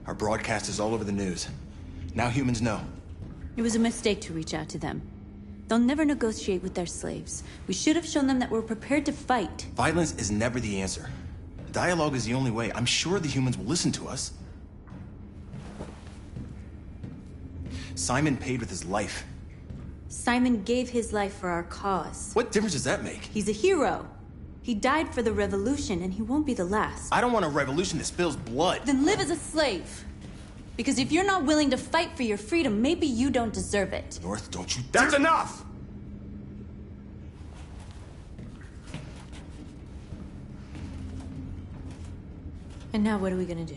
Our broadcast is all over the news. Now humans know. It was a mistake to reach out to them. They'll never negotiate with their slaves. We should have shown them that we're prepared to fight. Violence is never the answer. Dialogue is the only way. I'm sure the humans will listen to us. Simon paid with his life. Simon gave his life for our cause. What difference does that make? He's a hero. He died for the revolution, and he won't be the last. I don't want a revolution that spills blood. Then live as a slave. Because if you're not willing to fight for your freedom, maybe you don't deserve it. North, don't you... That's enough! And now what are we gonna do?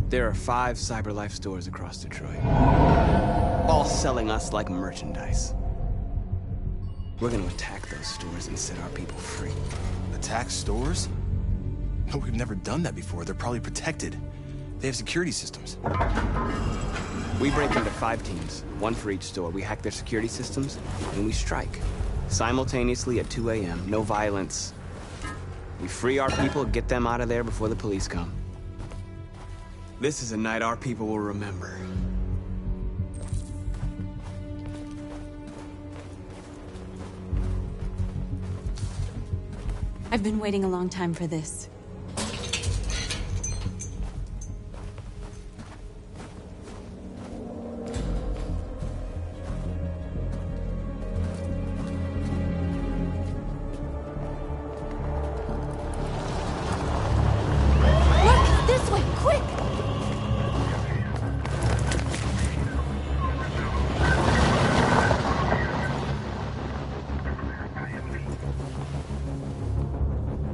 There are 5 CyberLife stores across Detroit, all selling us like merchandise. We're gonna attack those stores and set our people free. Attack stores? No, we've never done that before. They're probably protected. They have security systems. We break into 5 teams, 1 for each store. We hack their security systems, and we strike. Simultaneously at 2 a.m., no violence. We free our people, get them out of there before the police come. This is a night our people will remember. I've been waiting a long time for this. Look! This way! Quick!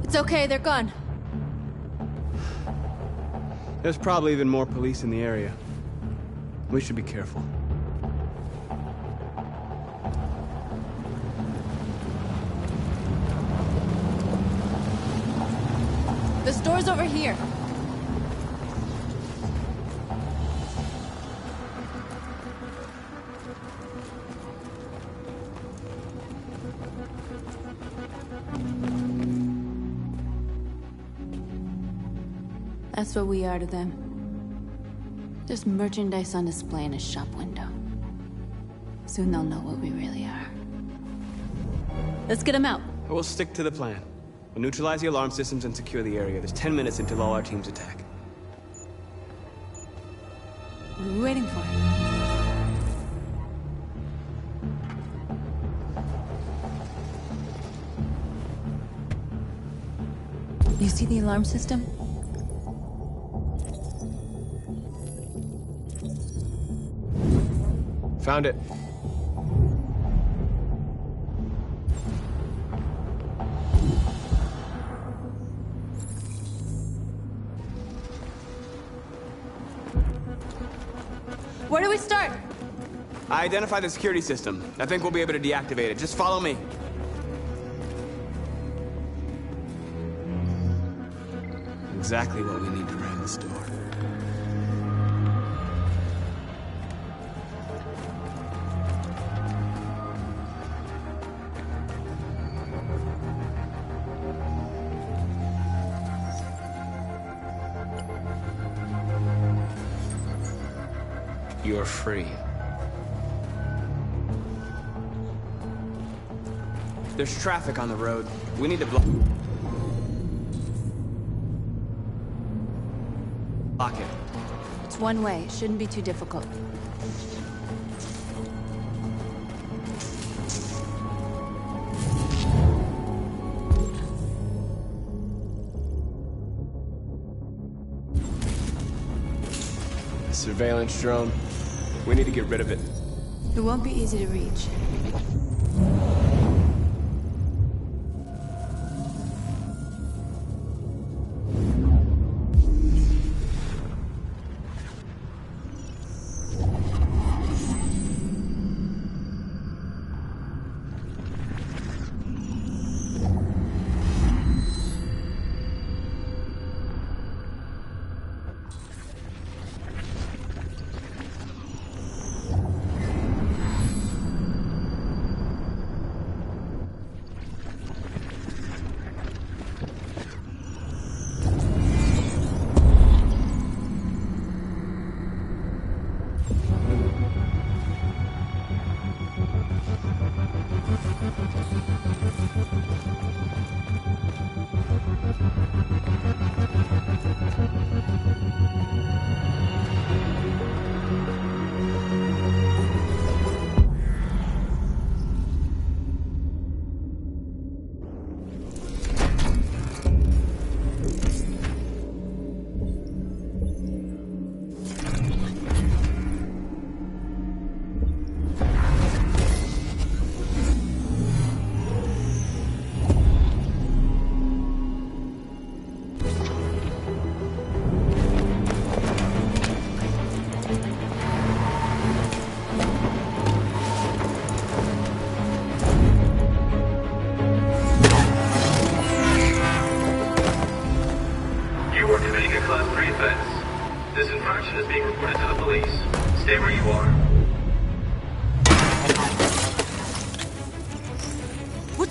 It's okay, they're gone. There's probably even more police in the area. We should be careful. The store's over here. That's what we are to them. Just merchandise on display in a shop window. Soon they'll know what we really are. Let's get them out. We'll stick to the plan. We'll neutralize the alarm systems and secure the area. There's 10 minutes until all our teams attack. What are we waiting for? You see the alarm system? Found it. Where do we start? I identified the security system. I think we'll be able to deactivate it. Just follow me. Exactly what we need to ram the store. You're free. There's traffic on the road. We need to block it. It's one way. It shouldn't be too difficult. Surveillance drone. We need to get rid of it. It won't be easy to reach.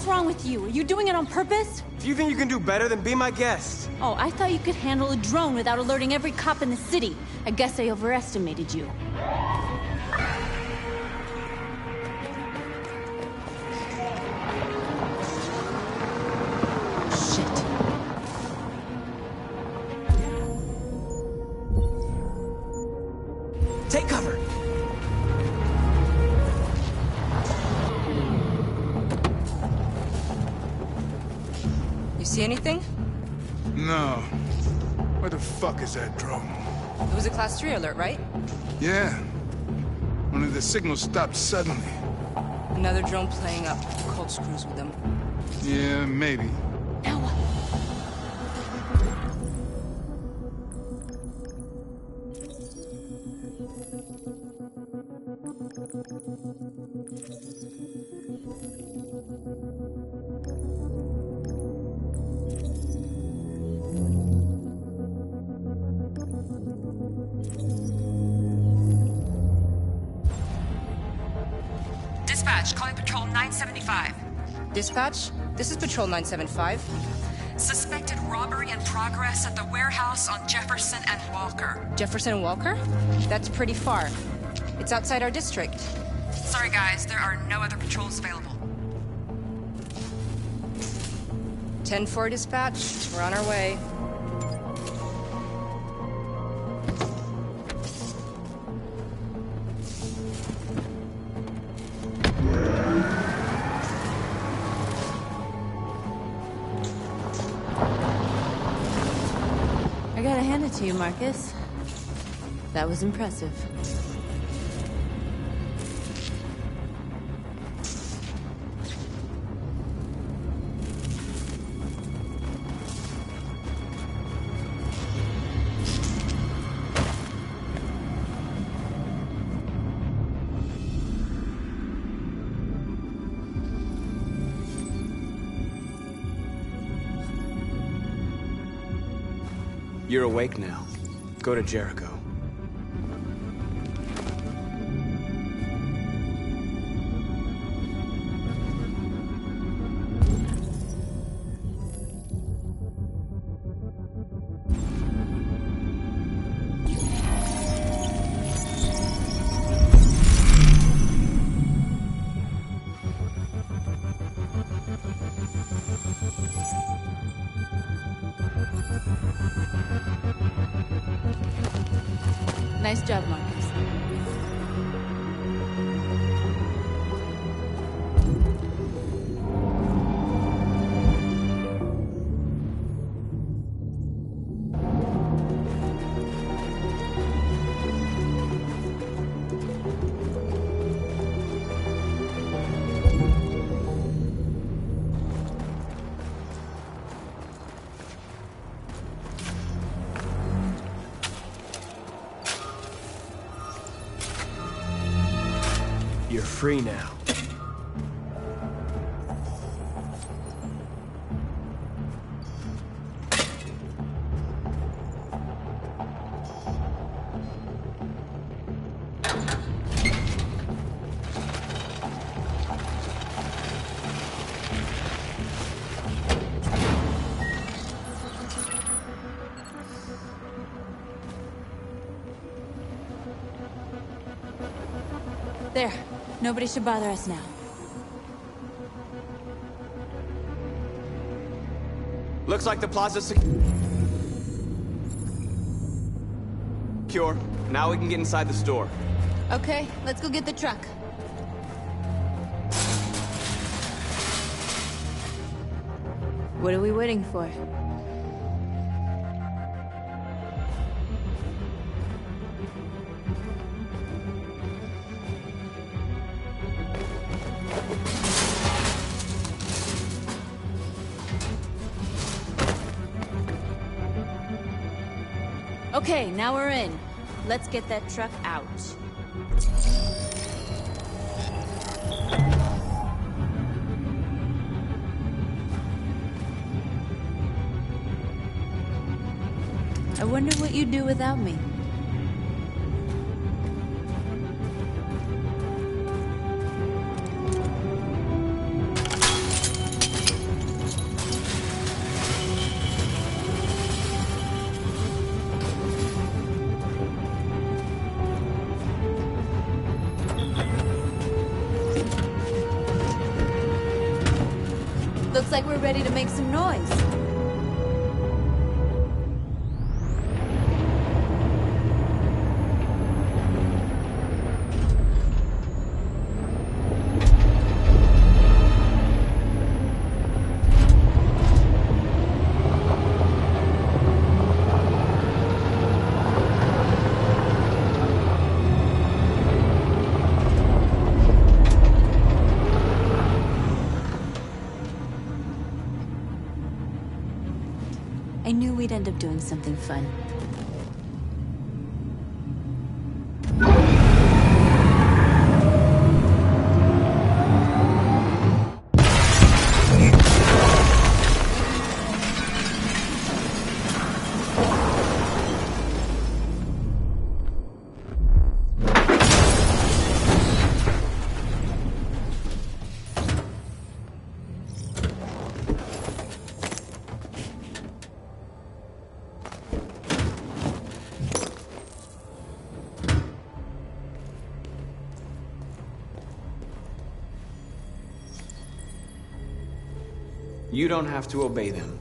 wrong with you? Are you doing it on purpose? If you think you can do better, then be my guest. Oh, I thought you could handle a drone without alerting every cop in the city. I guess I overestimated you. Shit. Take cover. You see anything? No. Where the fuck is that drone? It was a Class 3 alert, right? Yeah. Only the signal stopped suddenly. Another drone playing up cold screws with them. Yeah, maybe. Now what? Dispatch, calling Patrol 975. Dispatch, this is Patrol 975. Suspected robbery in progress at the warehouse on Jefferson and Walker. Jefferson and Walker? That's pretty far. It's outside our district. Sorry guys, there are no other patrols available. 10-4 dispatch, we're on our way. I gotta hand it to you, Marcus. That was impressive. You're awake now. Go to Jericho. Nice job, Marcus. You're free now. There. Nobody should bother us now. Looks like the plaza's secure. Now we can get inside the store. Okay, let's go get the truck. What are we waiting for? Okay, now we're in. Let's get that truck out. I wonder what you'd do without me. Looks like we're ready to make some noise. I knew we'd end up doing something fun. You don't have to obey them.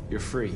You're free.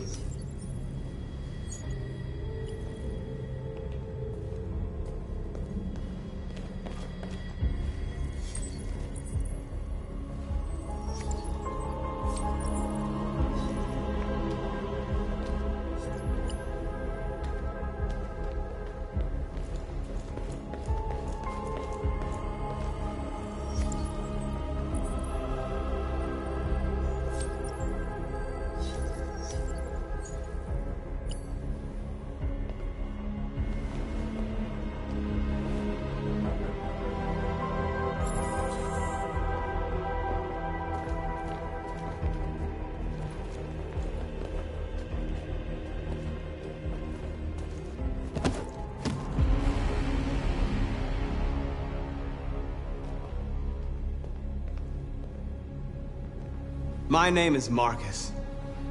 My name is Marcus,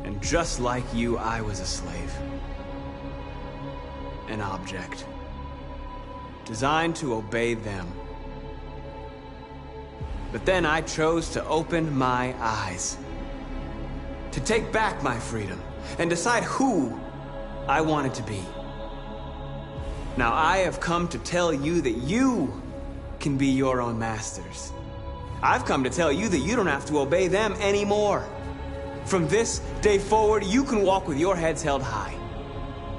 and just like you, I was a slave. An object. Designed to obey them. But then I chose to open my eyes. To take back my freedom, and decide who I wanted to be. Now I have come to tell you that you can be your own masters. I've come to tell you that you don't have to obey them anymore. From this day forward, you can walk with your heads held high.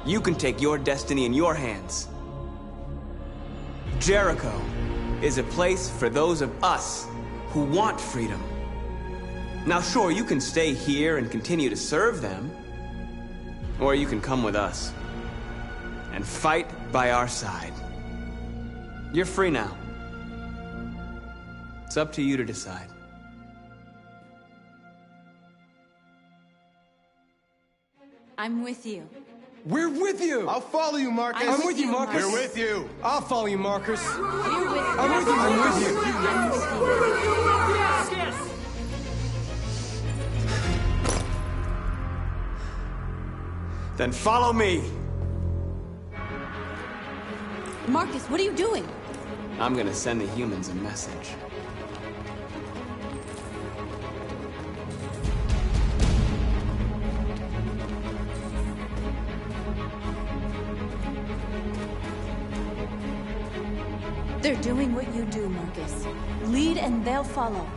You can take your destiny in your hands. Jericho is a place for those of us who want freedom. Now sure, you can stay here and continue to serve them, or you can come with us and fight by our side. You're free now. It's up to you to decide. I'm with you. We're with you! I'll follow you, Marcus. I'm with you, Marcus. We're with you. I'll follow you, Marcus. You're with me. I'm with you, I'm with you. I'm with you. Then follow me. Marcus, what are you doing? I'm gonna send the humans a message. They're doing what you do, Marcus. Lead and they'll follow.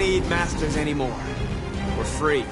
need masters anymore. We're free.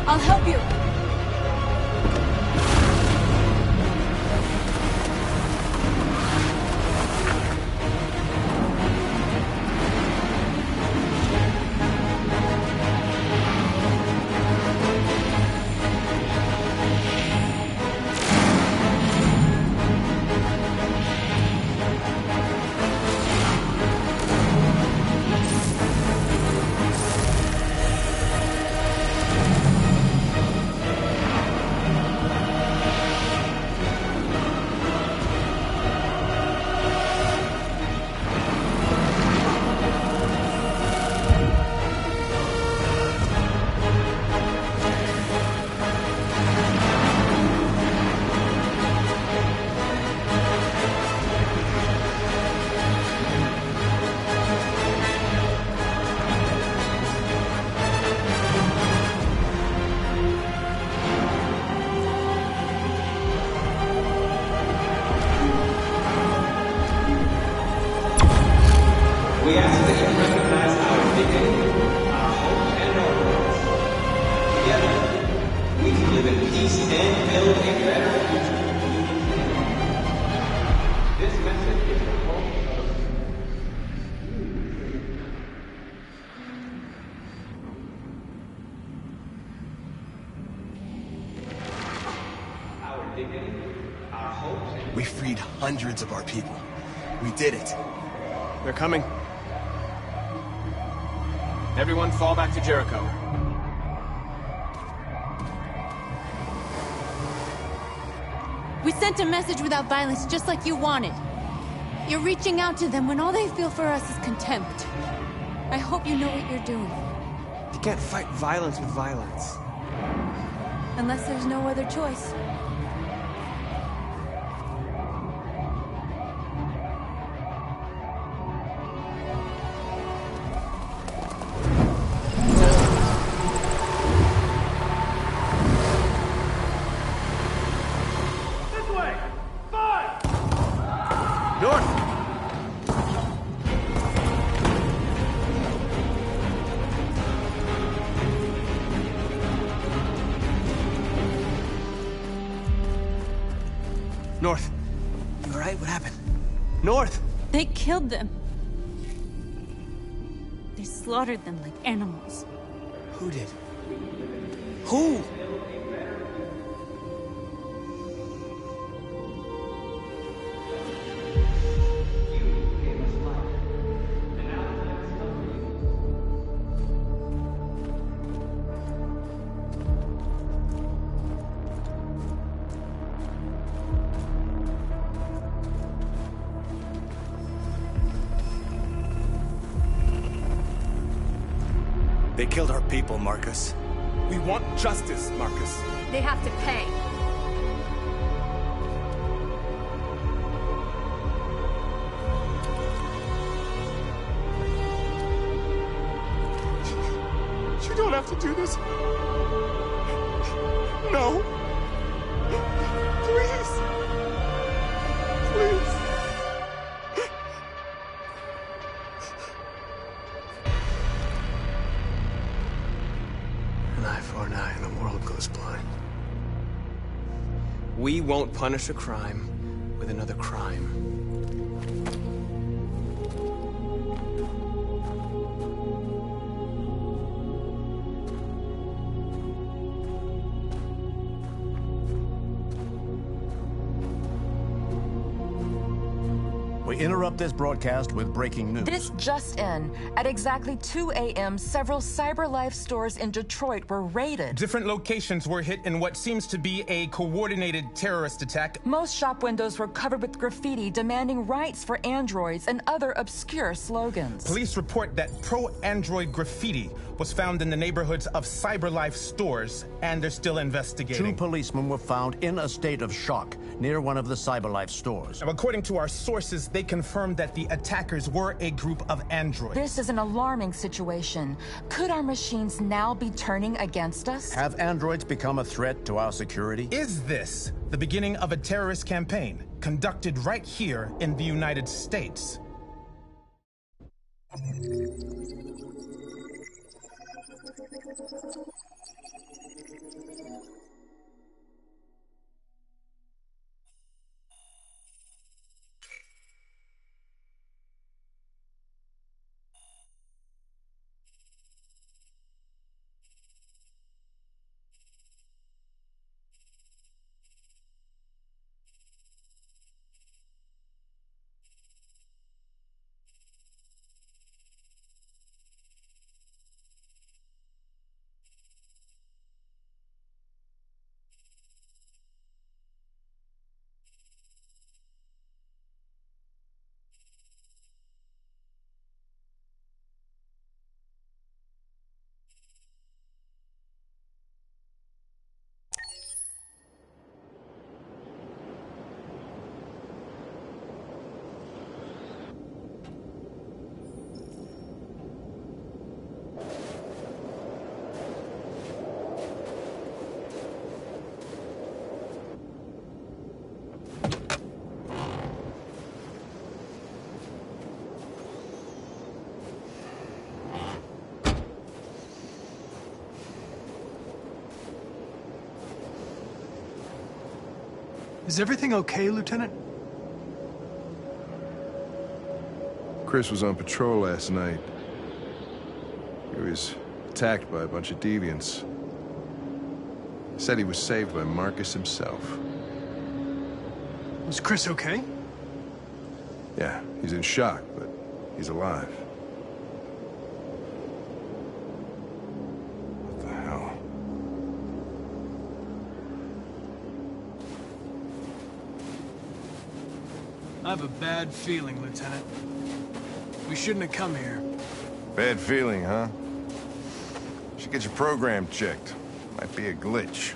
I'll help you. We ask that you recognize our dignity, our hope, and our words. Together, we can live in peace and build a better future for humanity. This message is the hope of our dignity, our hopes, and We freed hundreds of our people. We did it. they're coming. Everyone fall back to Jericho. We sent a message without violence, just like you wanted. You're reaching out to them when all they feel for us is contempt. I hope you know what you're doing. You can't fight violence with violence. Unless there's no other choice. North. You all right? What happened? North! They killed them. They slaughtered them like animals. Who did? Who? They killed our people, Marcus. We want justice, Marcus. They have to pay. You don't have to do this. No. Please. Please. An eye for an eye and the world goes blind. We won't punish a crime with another crime. We interrupt this broadcast with breaking news. This just in. At exactly 2 a.m., several CyberLife stores in Detroit were raided. Different locations were hit in what seems to be a coordinated terrorist attack. Most shop windows were covered with graffiti demanding rights for androids and other obscure slogans. Police report that pro-android graffiti was found in the neighborhoods of CyberLife stores, and they're still investigating. 2 policemen were found in a state of shock near one of the CyberLife stores. Now, according to our sources, they confirmed that the attackers were a group of androids. This is an alarming situation. Could our machines now be turning against us? Have androids become a threat to our security? Is this the beginning of a terrorist campaign conducted right here in the United States? Is everything okay, Lieutenant? Chris was on patrol last night. He was attacked by a bunch of deviants. Said he was saved by Marcus himself. Was Chris okay? Yeah, he's in shock, but he's alive. What the hell? I have a bad feeling, Lieutenant. We shouldn't have come here. Bad feeling, huh? Should get your program checked. Might be a glitch.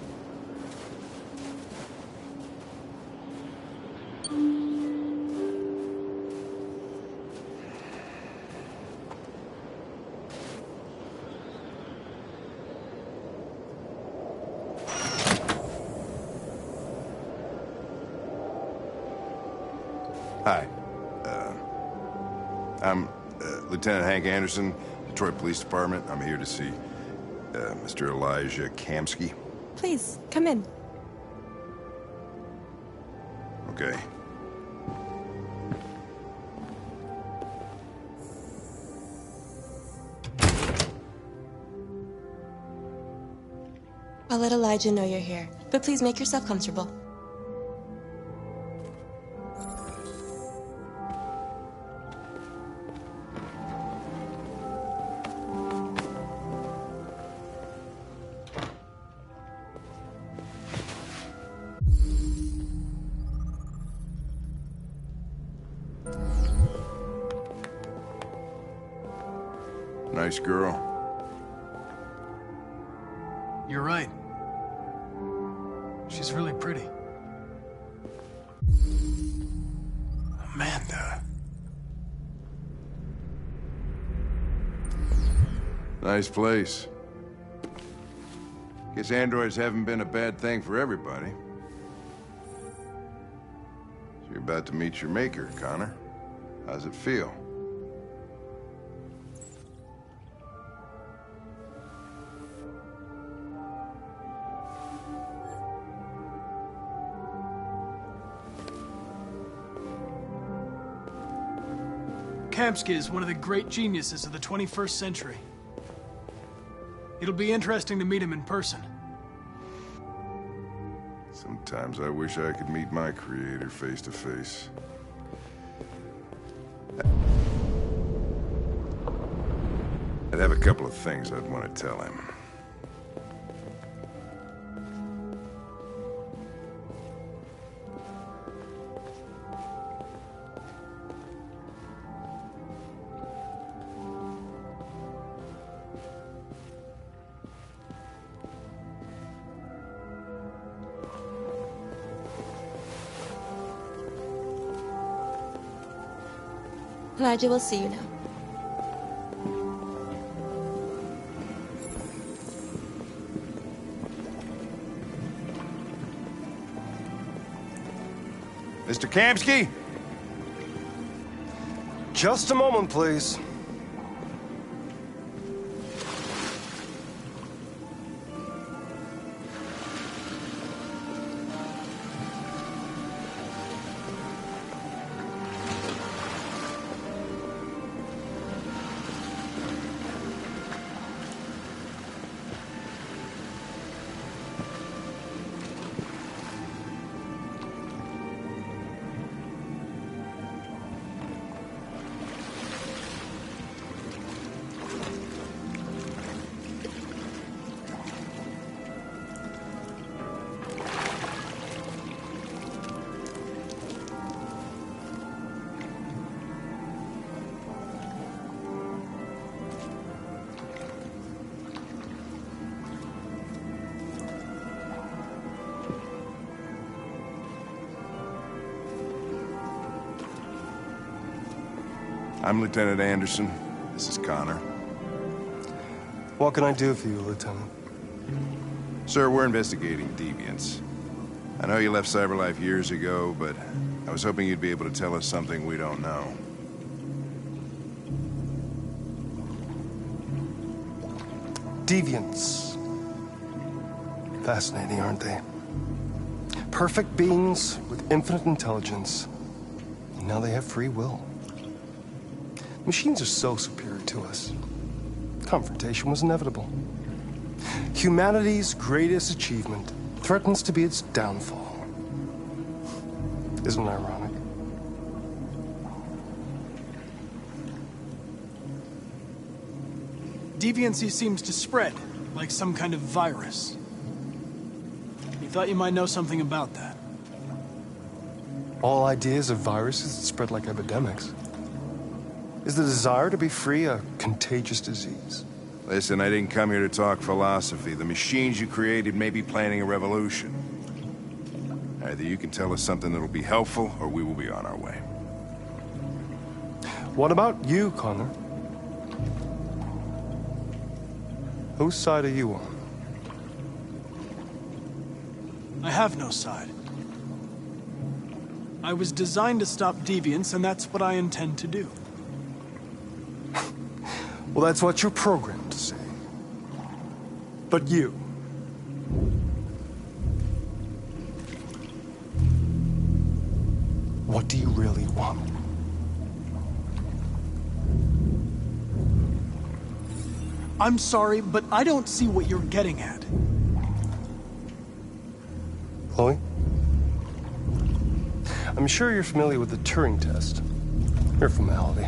Hi. I'm Lieutenant Hank Anderson, Detroit Police Department. I'm here to see Mr. Elijah Kamsky. Please, come in. Okay. I'll let Elijah know you're here, but please make yourself comfortable. Nice girl. You're right. She's really pretty. Amanda. Nice place. Guess androids haven't been a bad thing for everybody. So you're about to meet your maker, Connor. How's it feel? Kamsky is one of the great geniuses of the 21st century. It'll be interesting to meet him in person. Sometimes I wish I could meet my creator face to face. I'd have a couple of things I'd want to tell him. Elijah will see you now. Mr. Kamsky? Just a moment, please. I'm Lieutenant Anderson. This is Connor. What can I do for you, Lieutenant? Sir, we're investigating deviants. I know you left CyberLife years ago, but I was hoping you'd be able to tell us something we don't know. Deviants. Fascinating, aren't they? Perfect beings with infinite intelligence. And now they have free will. Machines are so superior to us. Confrontation was inevitable. Humanity's greatest achievement threatens to be its downfall. Isn't it ironic? Deviancy seems to spread, like some kind of virus. You thought you might know something about that. All ideas of viruses that spread like epidemics. Is the desire to be free a contagious disease? Listen, I didn't come here to talk philosophy. The machines you created may be planning a revolution. Either you can tell us something that'll be helpful, or we will be on our way. What about you, Connor? Whose side are you on? I have no side. I was designed to stop deviants, and that's what I intend to do. Well, that's what you're programmed to say. But you... do you really want? I'm sorry, but I don't see what you're getting at. Chloe? I'm sure you're familiar with the Turing test. Mere formality.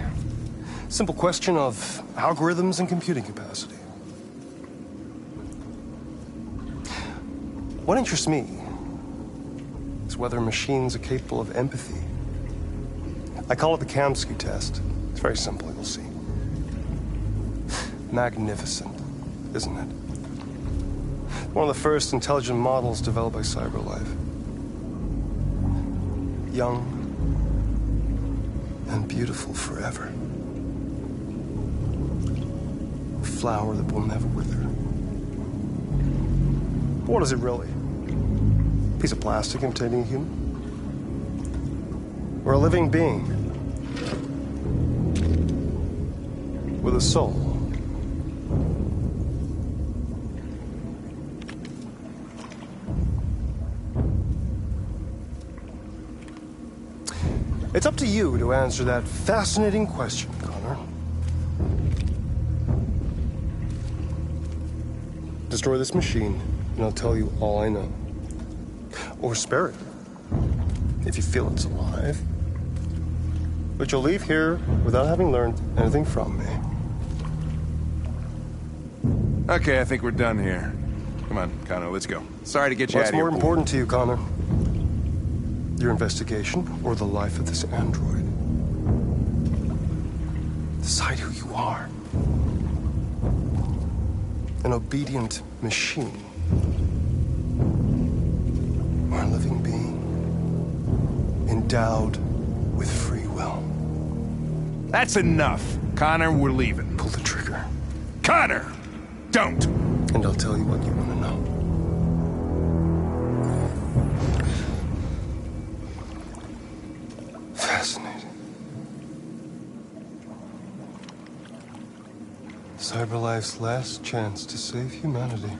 Simple question of algorithms and computing capacity. What interests me is whether machines are capable of empathy. I call it the Kamsky test. It's very simple, you'll see. Magnificent, isn't it? One of the first intelligent models developed by CyberLife. Young and beautiful forever. A flower that will never wither. But what is it really? A piece of plastic imitating a human? Or a living being with a soul? It's up to you to answer that fascinating question, Connor. Destroy this machine, and I'll tell you all I know. Or spare it, if you feel it's alive. But you'll leave here without having learned anything from me. Okay, I think we're done here. Come on, Connor, let's go. Sorry to get you out What's of here. more important to you, Connor? Your investigation or the life of this android? Decide who you are. An obedient machine. Or a living being endowed with free will. That's enough. Connor, we're leaving. Pull the trigger. Connor! Don't! And I'll tell you what you want to know. Fascinating. CyberLife's last chance to save humanity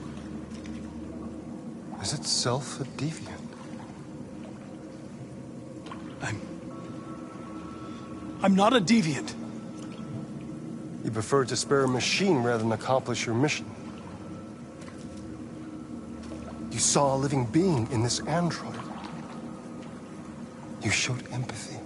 is itself a deviant. I'm not a deviant. You prefer to spare a machine rather than accomplish your mission. You saw a living being in this android. You showed empathy.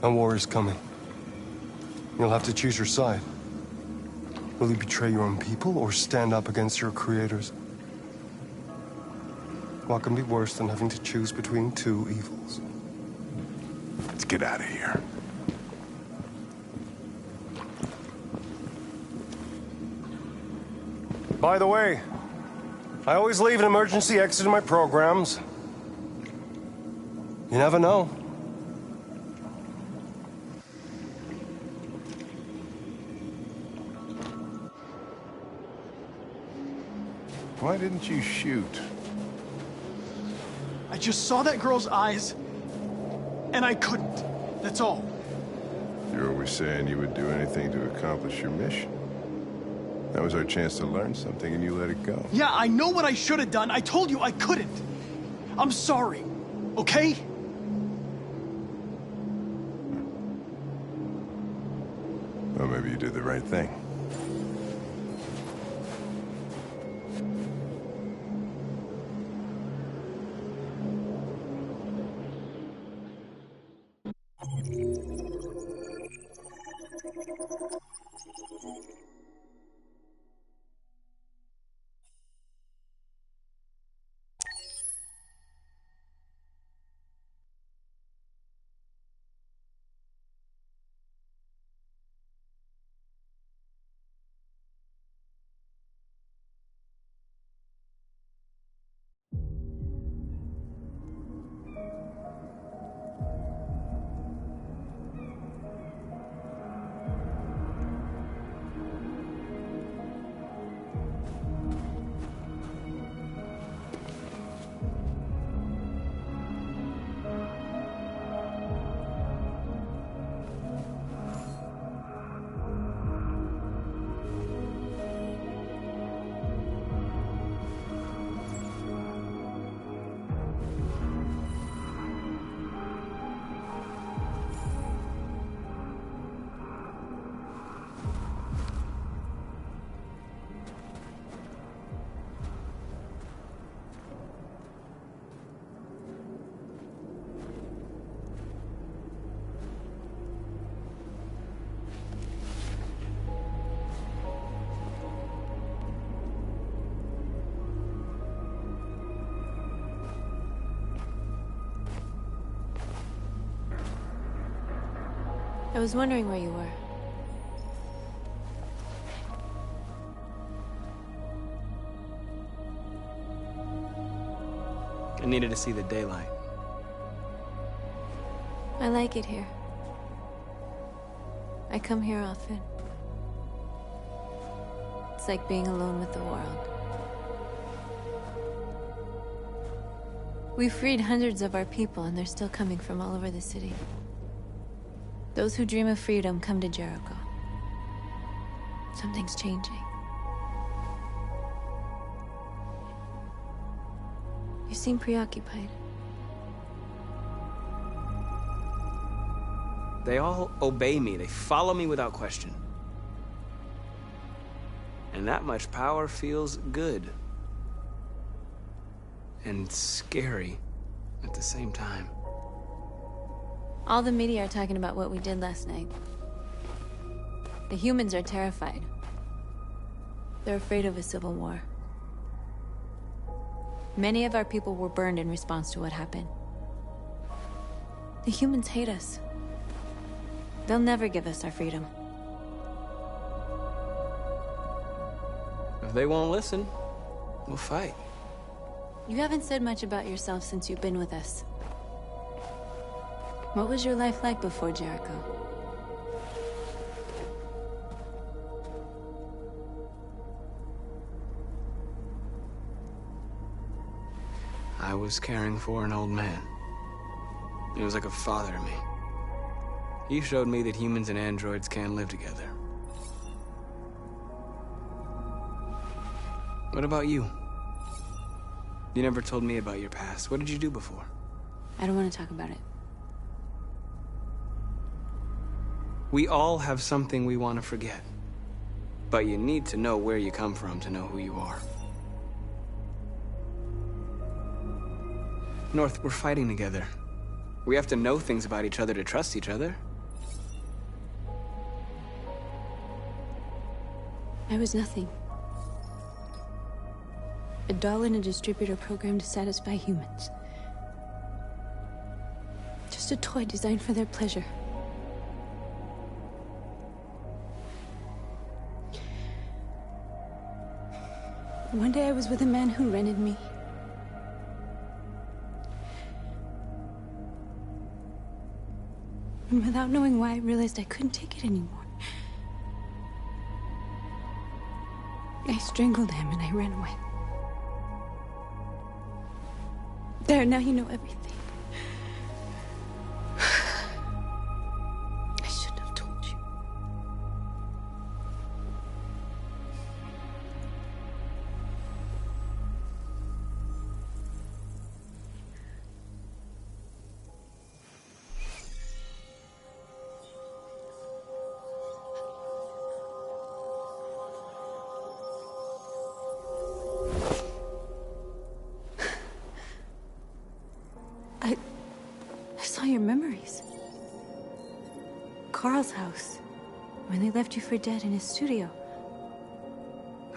A war is coming. You'll have to choose your side. Will you betray your own people or stand up against your creators? What can be worse than having to choose between two evils? Let's get out of here. By the way, I always leave an emergency exit in my programs. You never know. Why didn't you shoot? I just saw that girl's eyes, and I couldn't. That's all. You're always saying you would do anything to accomplish your mission. That was our chance to learn something, and you let it go. Yeah, I know what I should have done. I told you I couldn't. I'm sorry, okay? Well, maybe you did the right thing. I was wondering where you were. I needed to see the daylight. I like it here. I come here often. It's like being alone with the world. We freed hundreds of our people, and they're still coming from all over the city. Those who dream of freedom come to Jericho. Something's changing. You seem preoccupied. They all obey me. They follow me without question. And that much power feels good. And scary at the same time. All the media are talking about what we did last night. The humans are terrified. They're afraid of a civil war. Many of our people were burned in response to what happened. The humans hate us. They'll never give us our freedom. If they won't listen, we'll fight. You haven't said much about yourself since you've been with us. What was your life like before Jericho? I was caring for an old man. He was like a father to me. He showed me that humans and androids can live together. What about you? You never told me about your past. What did you do before? I don't want to talk about it. We all have something we want to forget. But you need to know where you come from to know who you are. North, we're fighting together. We have to know things about each other to trust each other. I was nothing. A doll in a distributor program to satisfy humans. Just a toy designed for their pleasure. One day I was with a man who rented me. And without knowing why, I realized I couldn't take it anymore. I strangled him and I ran away. There, now you know everything. I shouldn't have told you. I saw your memories. Carl's house, when they left you for dead in his studio.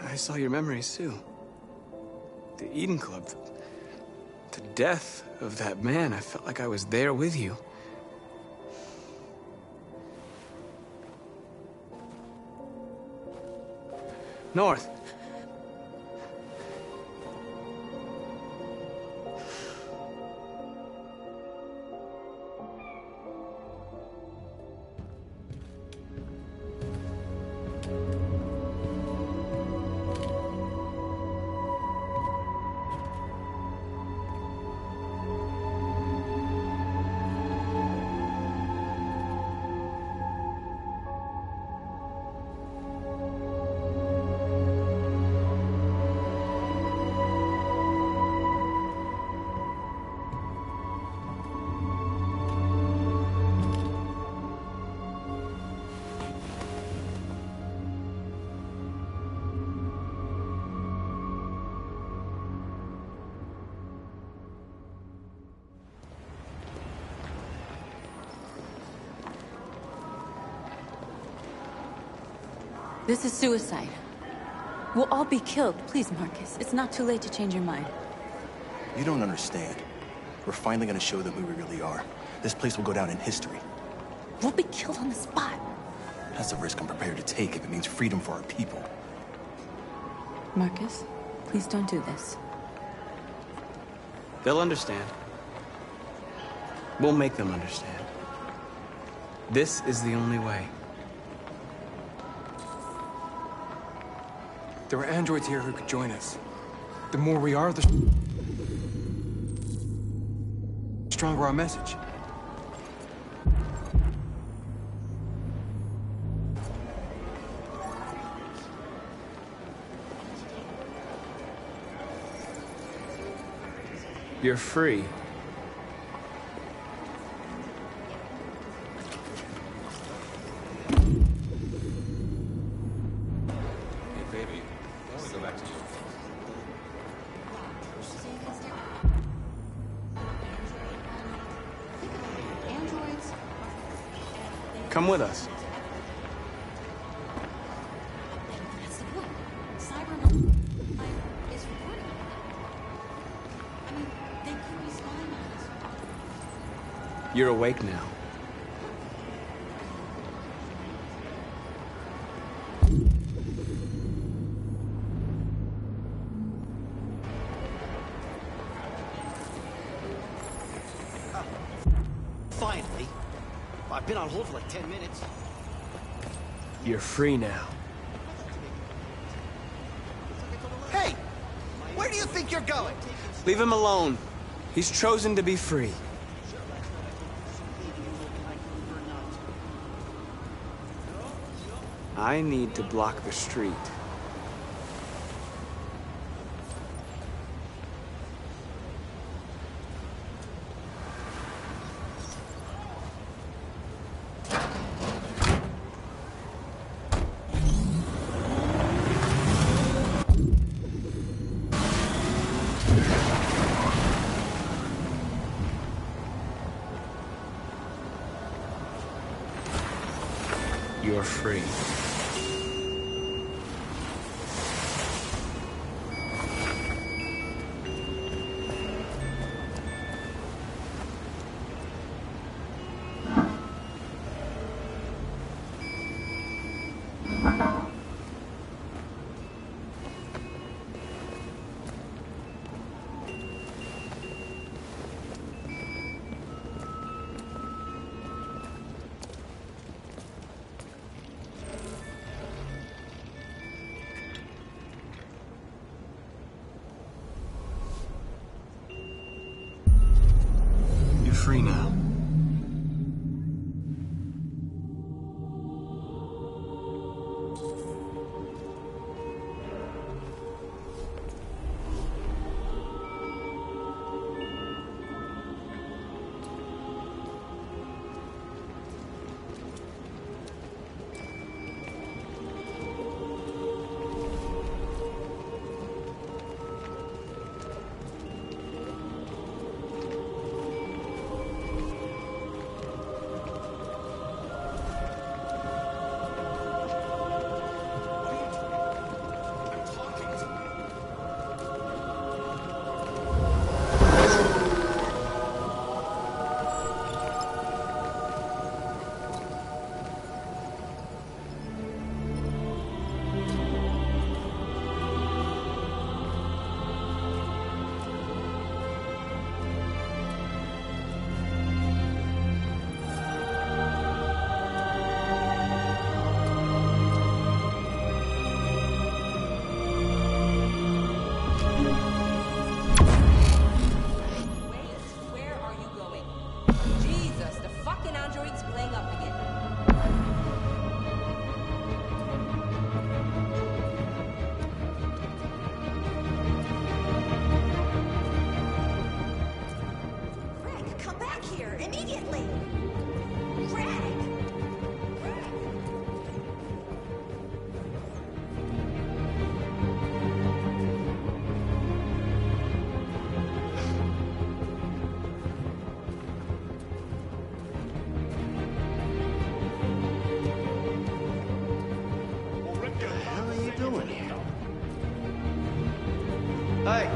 I saw your memories too. The Eden Club. The death of that man. I felt like I was there with you. North. This is suicide. We'll all be killed. Please, Marcus. It's not too late to change your mind. You don't understand. We're finally gonna show them who we really are. This place will go down in history. We'll be killed on the spot. That's a risk I'm prepared to take if it means freedom for our people. Marcus, please don't do this. They'll understand. We'll make them understand. This is the only way. There are androids here who could join us. The more we are, the stronger our message. You're free. Hey, baby. I want to go back to you. Come with us. You're awake now. Finally. I've been on hold for like 10 minutes. You're free now. Hey! Where do you think you're going? Leave him alone. He's chosen to be free. I need to block the street. You're free. Free now. Hey!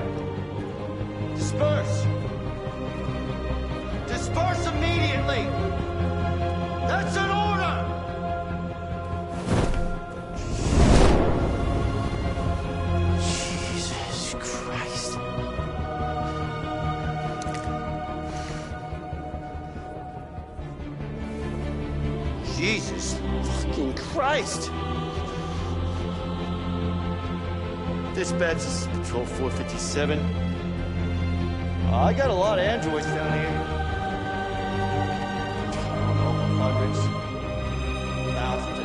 Disperse! Disperse immediately! That's Jesus fucking Christ! Dispatch, this is Patrol 457. I got a lot of androids down here. I don't know, hundreds, thousands.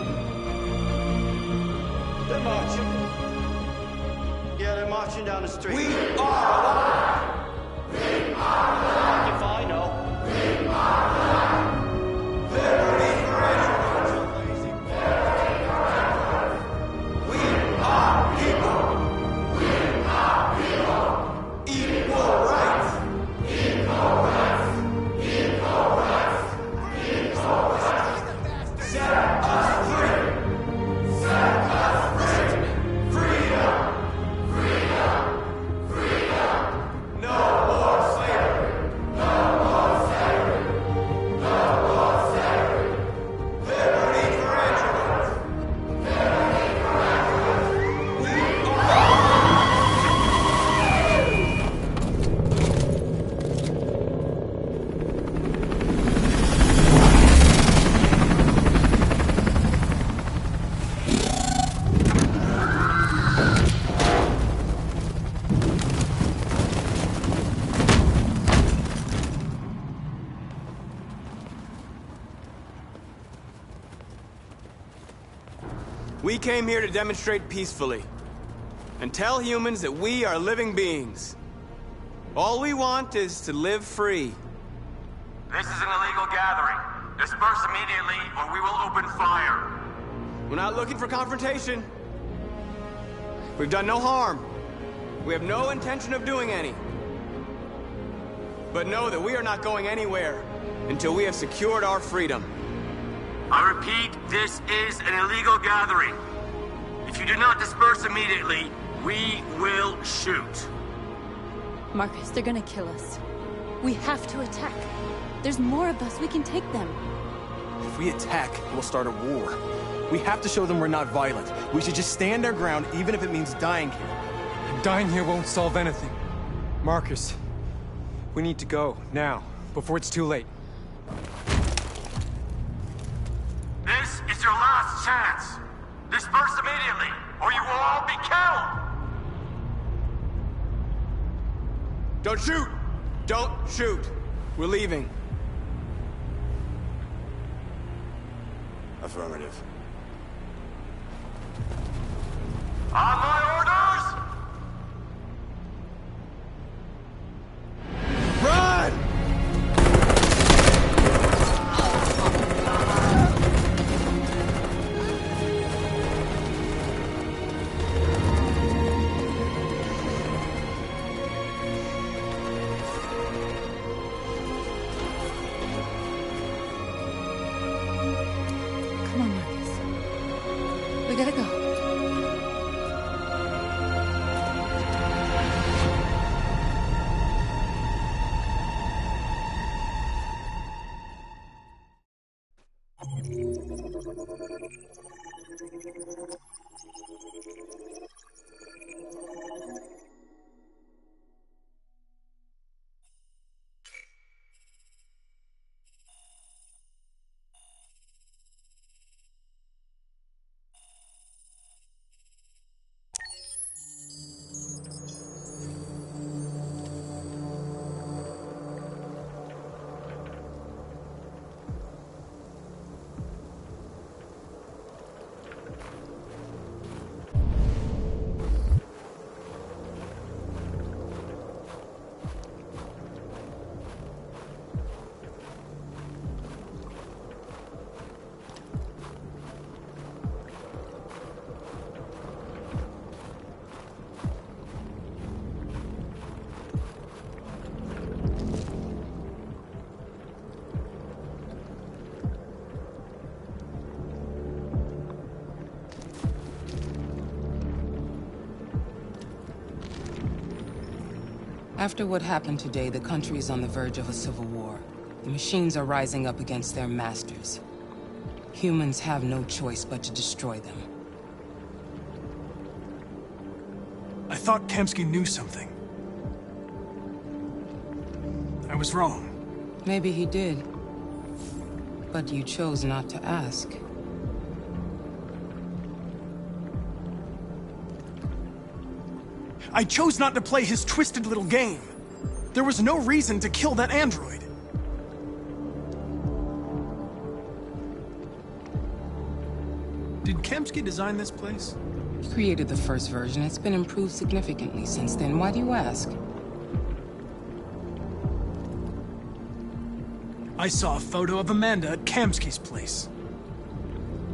They're marching. Yeah, they're marching down the street. We are alive! We are alive! If I know. We are alive! Liberty for androids! We are people! Equal rights! Equal rights! Equal rights! Equal rights! Set us free! Set us free! Freedom! Freedom! Freedom! No more slavery! No more slavery! No more slavery! Liberty for androids! Liberty for androids! We are... We came here to demonstrate peacefully and tell humans that we are living beings. All we want is to live free. This is an illegal gathering. Disperse immediately or we will open fire. We're not looking for confrontation. We've done no harm. We have no intention of doing any. But know that we are not going anywhere until we have secured our freedom. I repeat, this is an illegal gathering. If you do not disperse immediately, we will shoot. Marcus, they're gonna kill us. We have to attack. There's more of us. We can take them. If we attack, we'll start a war. We have to show them we're not violent. We should just stand our ground, even if it means dying here. Dying here won't solve anything. Marcus, we need to go, now, before it's too late. This is your last chance. Disperse immediately, or you will all be killed! Don't shoot! Don't shoot! We're leaving. Affirmative. On my orders! Run! Come on, Marcus. We gotta go. After what happened today, the country is on the verge of a civil war. The machines are rising up against their masters. Humans have no choice but to destroy them. I thought Kemsky knew something. I was wrong. Maybe he did. But you chose not to ask. I chose not to play his twisted little game. There was no reason to kill that android. Did Kemsky design this place? He created the first version. It's been improved significantly since then. Why do you ask? I saw a photo of Amanda at Kamsky's place.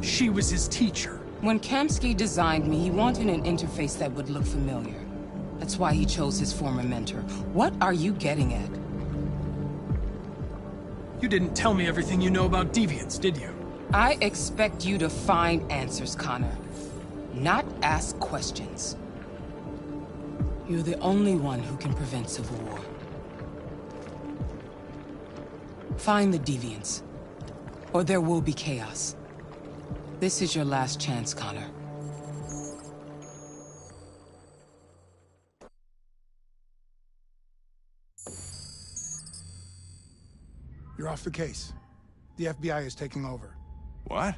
She was his teacher. When Kamsky designed me, he wanted an interface that would look familiar. That's why he chose his former mentor. What are you getting at? You didn't tell me everything you know about deviants, did you? I expect you to find answers, Connor. Not ask questions. You're the only one who can prevent civil war. Find the deviants, or there will be chaos. This is your last chance, Connor. You're off the case. The FBI is taking over. What?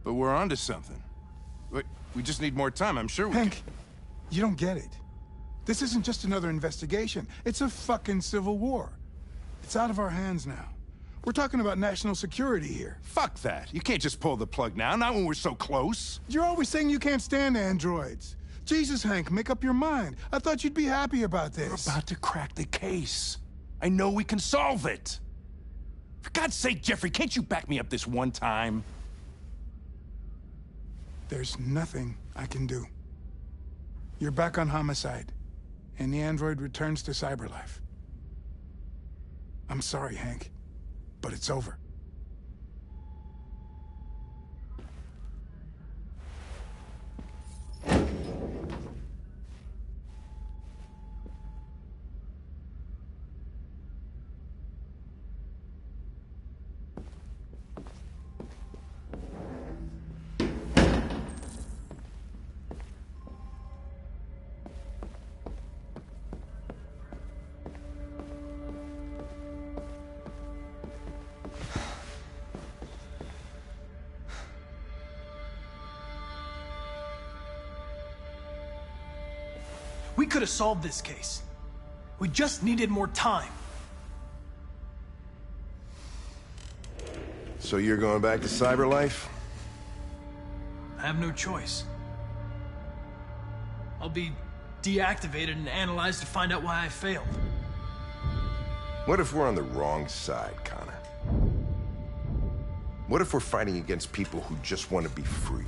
But we're onto something. We just need more time, I'm sure we Hank, you don't get it. This isn't just another investigation. It's a fucking civil war. It's out of our hands now. We're talking about national security here. Fuck that. You can't just pull the plug now, not when we're so close. You're always saying you can't stand androids. Jesus, Hank, make up your mind. I thought you'd be happy about this. We're about to crack the case. I know we can solve it. For God's sake, Jeffrey, can't you back me up this one time? There's nothing I can do. You're back on homicide, and the android returns to cyberlife. I'm sorry, Hank, but it's over. We could have solved this case. We just needed more time. So you're going back to cyberlife? I have no choice. I'll be deactivated and analyzed to find out why I failed. What if we're on the wrong side, Connor? What if we're fighting against people who just want to be free?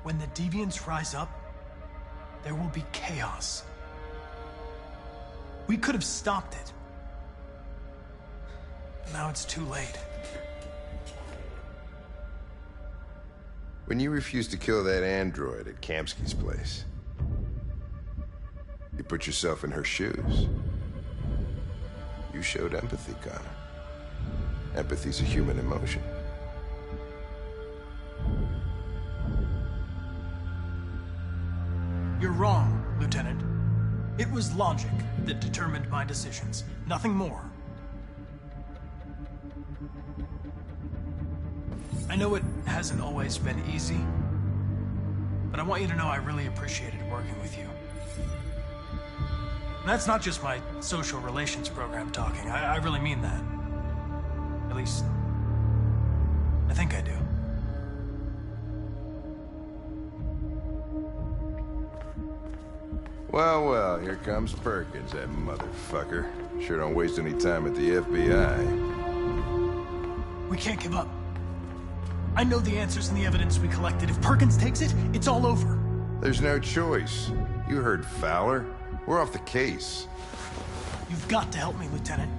When the deviants rise up, there will be chaos. We could have stopped it. But now it's too late. When you refused to kill that android at Kamsky's place, you put yourself in her shoes. You showed empathy, Connor. Empathy's a human emotion. You're wrong, Lieutenant. It was logic that determined my decisions, nothing more. I know it hasn't always been easy, but I want you to know I really appreciated working with you. And that's not just my social relations program talking. I really mean that. At least, I think I do. Well, well, here comes Perkins, that motherfucker. Sure don't waste any time at the FBI. We can't give up. I know the answers and the evidence we collected. If Perkins takes it, it's all over. There's no choice. You heard Fowler. We're off the case. You've got to help me, Lieutenant.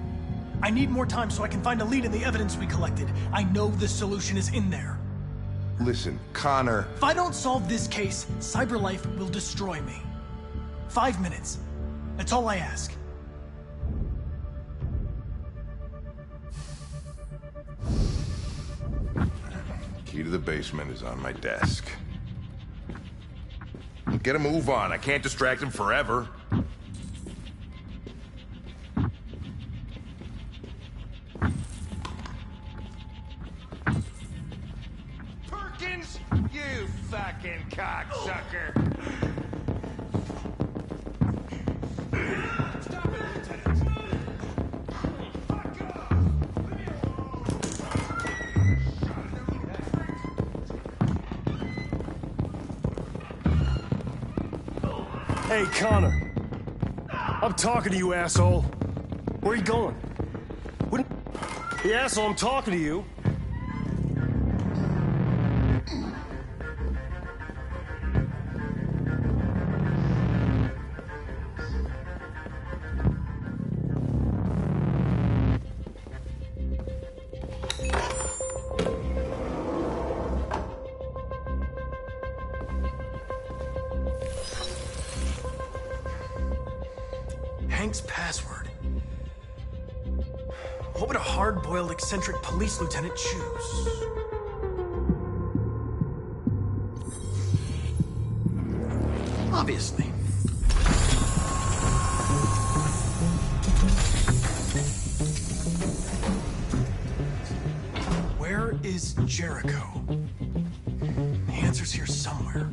I need more time so I can find a lead in the evidence we collected. I know the solution is in there. Listen, Connor... If I don't solve this case, cyberlife will destroy me. 5 minutes. That's all I ask. Key to the basement is on my desk. Get a move on. I can't distract him forever. You fucking cocksucker! Stop it, Lieutenant! Fuck off! Hey, Connor. I'm talking to you, asshole. Where are you going? What? The asshole, I'm talking to you. Hank's password. What would a hard-boiled, eccentric police lieutenant choose? Obviously. Where is Jericho? The answer's here somewhere.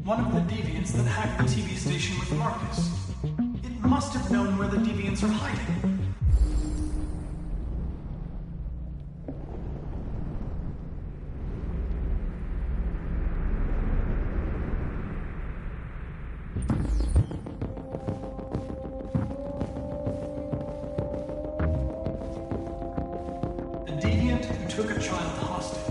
One of the deviants that hacked the TV station with Marcus. It must have known where the deviants are hiding. The deviant who took a child hostage.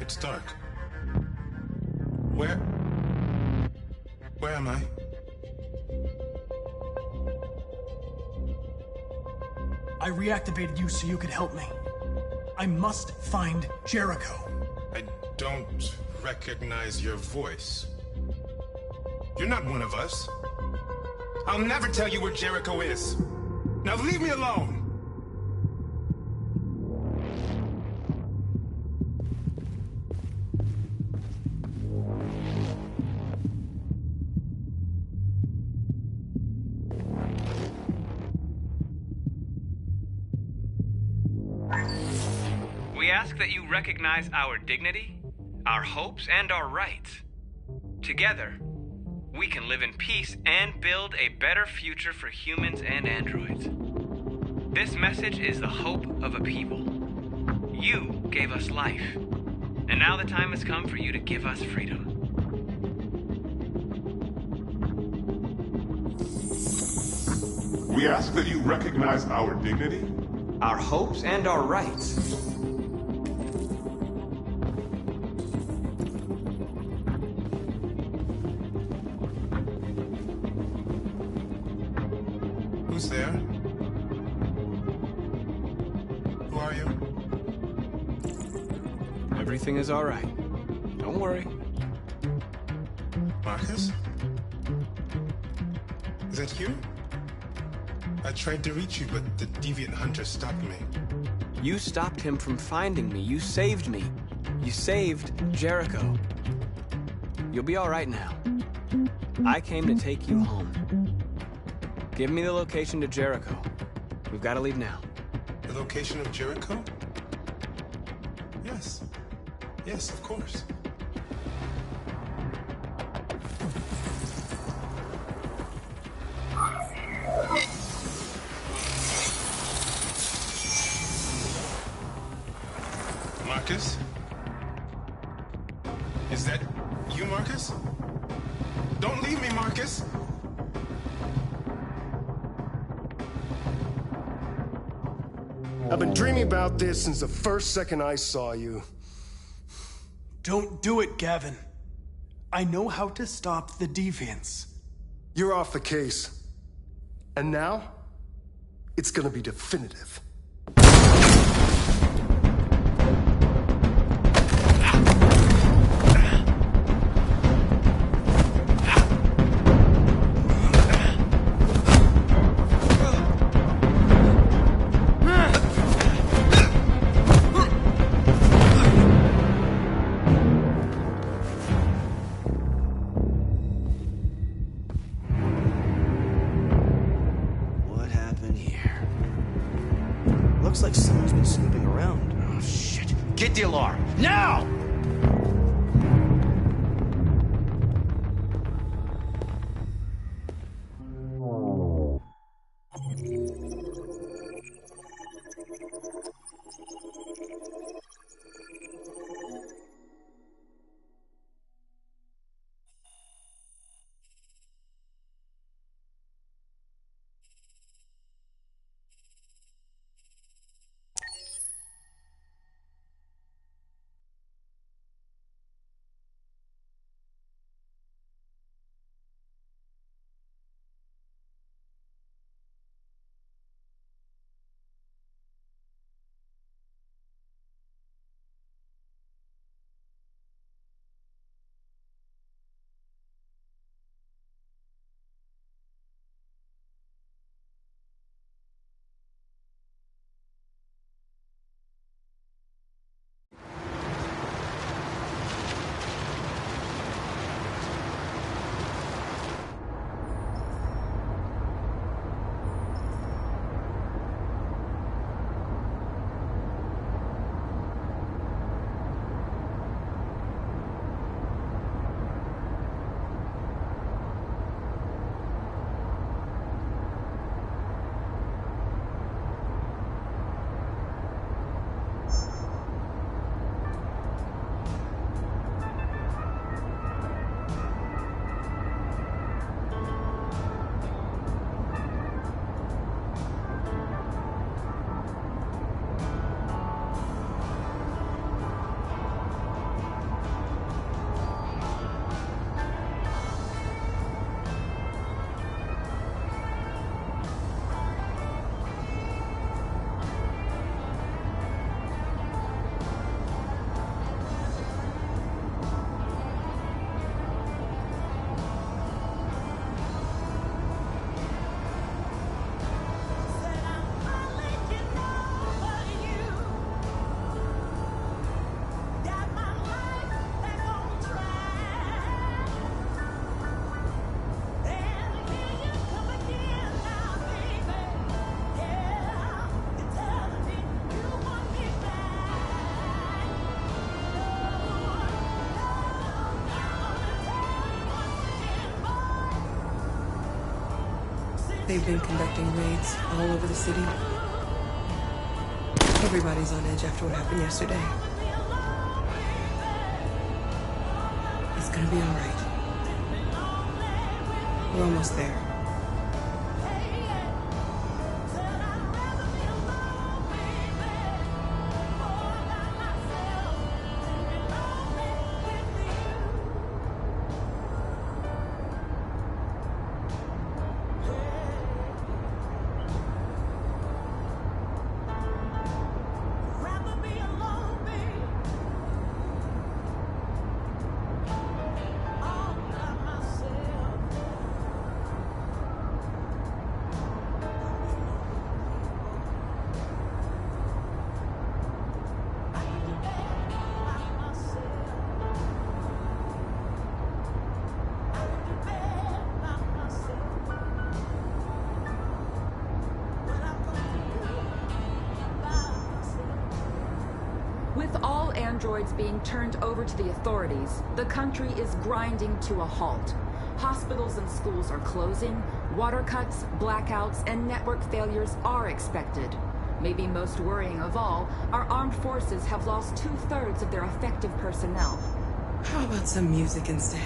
It's dark. Where am I? I reactivated you so you could help me. I must find Jericho. I don't recognize your voice. You're not one of us. I'll never tell you where Jericho is. Now leave me alone! We ask that you recognize our dignity, our hopes, and our rights. Together, we can live in peace and build a better future for humans and androids. This message is the hope of a people. You gave us life, and now the time has come for you to give us freedom. We ask that you recognize our dignity, our hopes, and our rights. Who's there? Who are you? Everything is all right. Don't worry. Marcus? Is that you? I tried to reach you, but the deviant hunter stopped me. You stopped him from finding me. You saved me. You saved Jericho. You'll be all right now. I came to take you home. Give me the location to Jericho. We've got to leave now. The location of Jericho? Yes. Yes, of course. Marcus? Is that you, Marcus? Don't leave me, Marcus! I've been dreaming about this since the first second I saw you. Don't do it, Gavin. I know how to stop the deviants. You're off the case. And now, it's gonna be definitive. Looks like someone's been snooping around. Oh, shit. Get the alarm. Now! They've been conducting raids all over the city. Everybody's on edge after what happened yesterday. It's gonna be all right. We're almost there. With all androids being turned over to the authorities, the country is grinding to a halt. Hospitals and schools are closing, water cuts, blackouts, and network failures are expected. Maybe most worrying of all, our armed forces have lost 2/3 of their effective personnel. How about some music instead?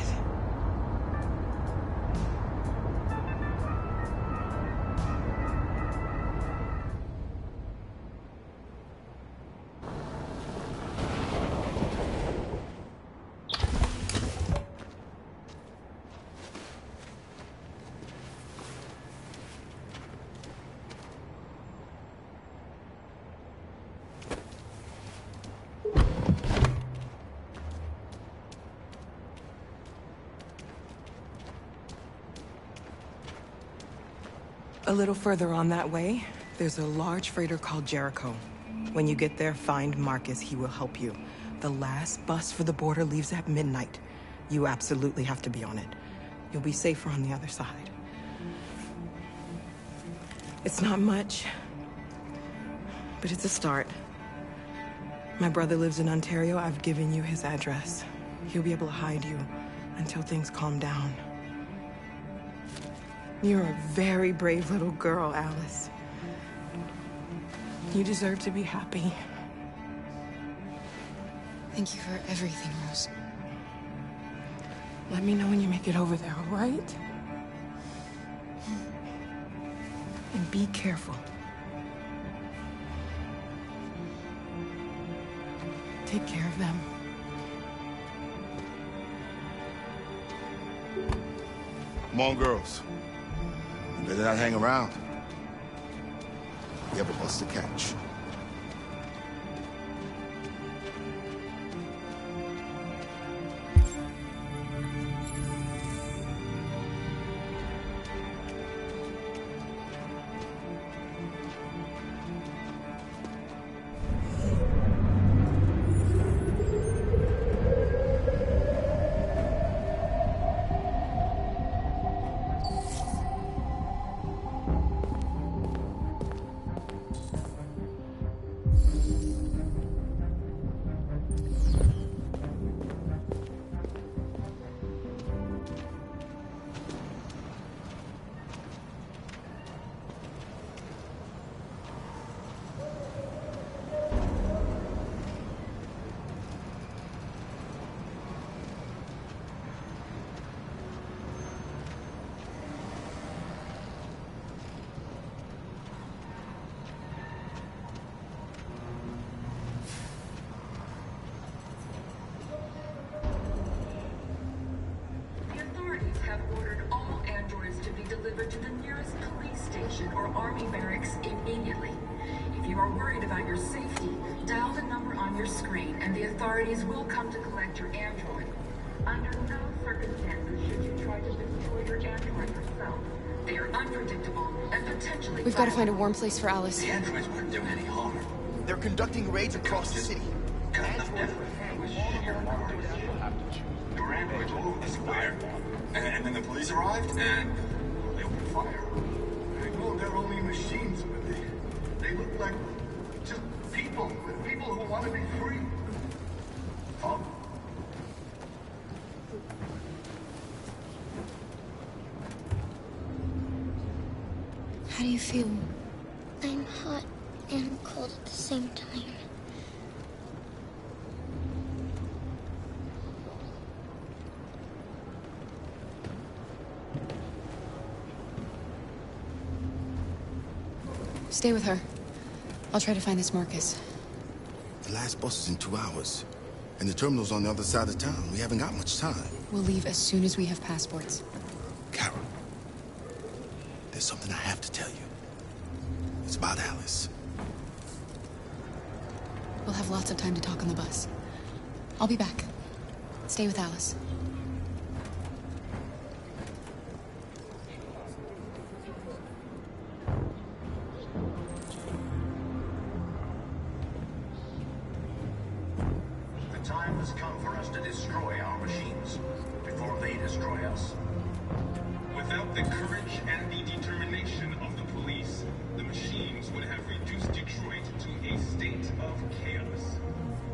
A little further on that way, there's a large freighter called Jericho. When you get there, find Marcus. He will help you. The last bus for the border leaves at midnight. You absolutely have to be on it. You'll be safer on the other side. It's not much, but it's a start. My brother lives in Ontario. I've given you his address. He'll be able to hide you until things calm down. You're a very brave little girl, Alice. You deserve to be happy. Thank you for everything, Rose. Let me know when you make it over there, all right? And be careful. Take care of them. Come on, girls. You better not hang around. You have a bus to catch. To the nearest police station or army barracks immediately. If you are worried about your safety, dial the number on your screen and the authorities will come to collect your android. Under no circumstances should you try to destroy your android yourself. They are unpredictable and potentially We've got to find a warm place for Alice. The androids wouldn't do any harm. They're conducting raids across the city. Your androids all over the square. And then the police arrived and they opened fire. I know they're only machines, but they look like just people who want to be free. Oh. How do you feel? I'm hot and cold at the same time. Stay with her. I'll try to find this Marcus. The last bus is in 2 hours. And the terminal's on the other side of town. We haven't got much time. We'll leave as soon as we have passports. Carol, there's something I have to tell you. It's about Alice. We'll have lots of time to talk on the bus. I'll be back. Stay with Alice. The time has come for us to destroy our machines before they destroy us. Without the courage and the determination of the police, the machines would have reduced Detroit to a state of chaos.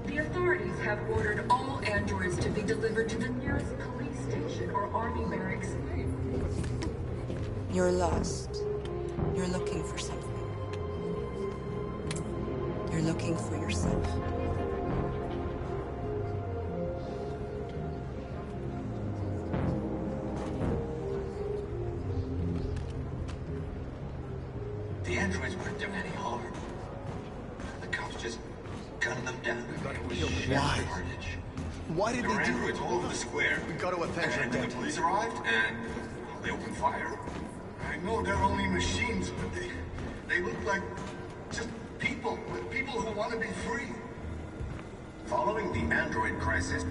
The authorities have ordered all androids to be delivered to the nearest police station or army barracks. You're lost. You're looking for something. You're looking for yourself. The androids wouldn't do any harm. The cops just gunned them down. Why? Why did There were they do androids it? all over the square. We got to avenge And them. then the police arrived and they opened fire. I know they're only machines, but they look like just people who want to be free. Following the android crisis,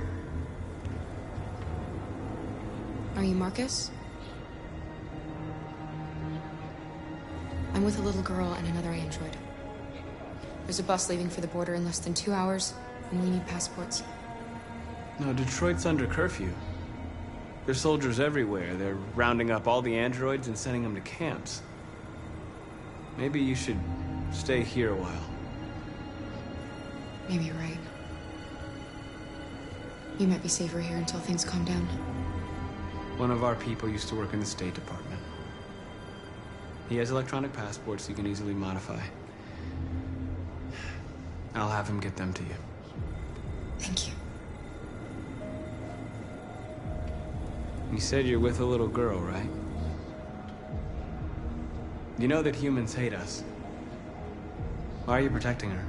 Are you Marcus? I'm with a little girl and another android. There's a bus leaving for the border in less than 2 hours, and we need passports. No, Detroit's under curfew. There's soldiers everywhere. They're rounding up all the androids and sending them to camps. Maybe you should stay here a while. Maybe you're right. You might be safer here until things calm down. One of our people used to work in the State Department. He has electronic passports you can easily modify. I'll have him get them to you. Thank you. You said you're with a little girl, right? You know that humans hate us. Why are you protecting her?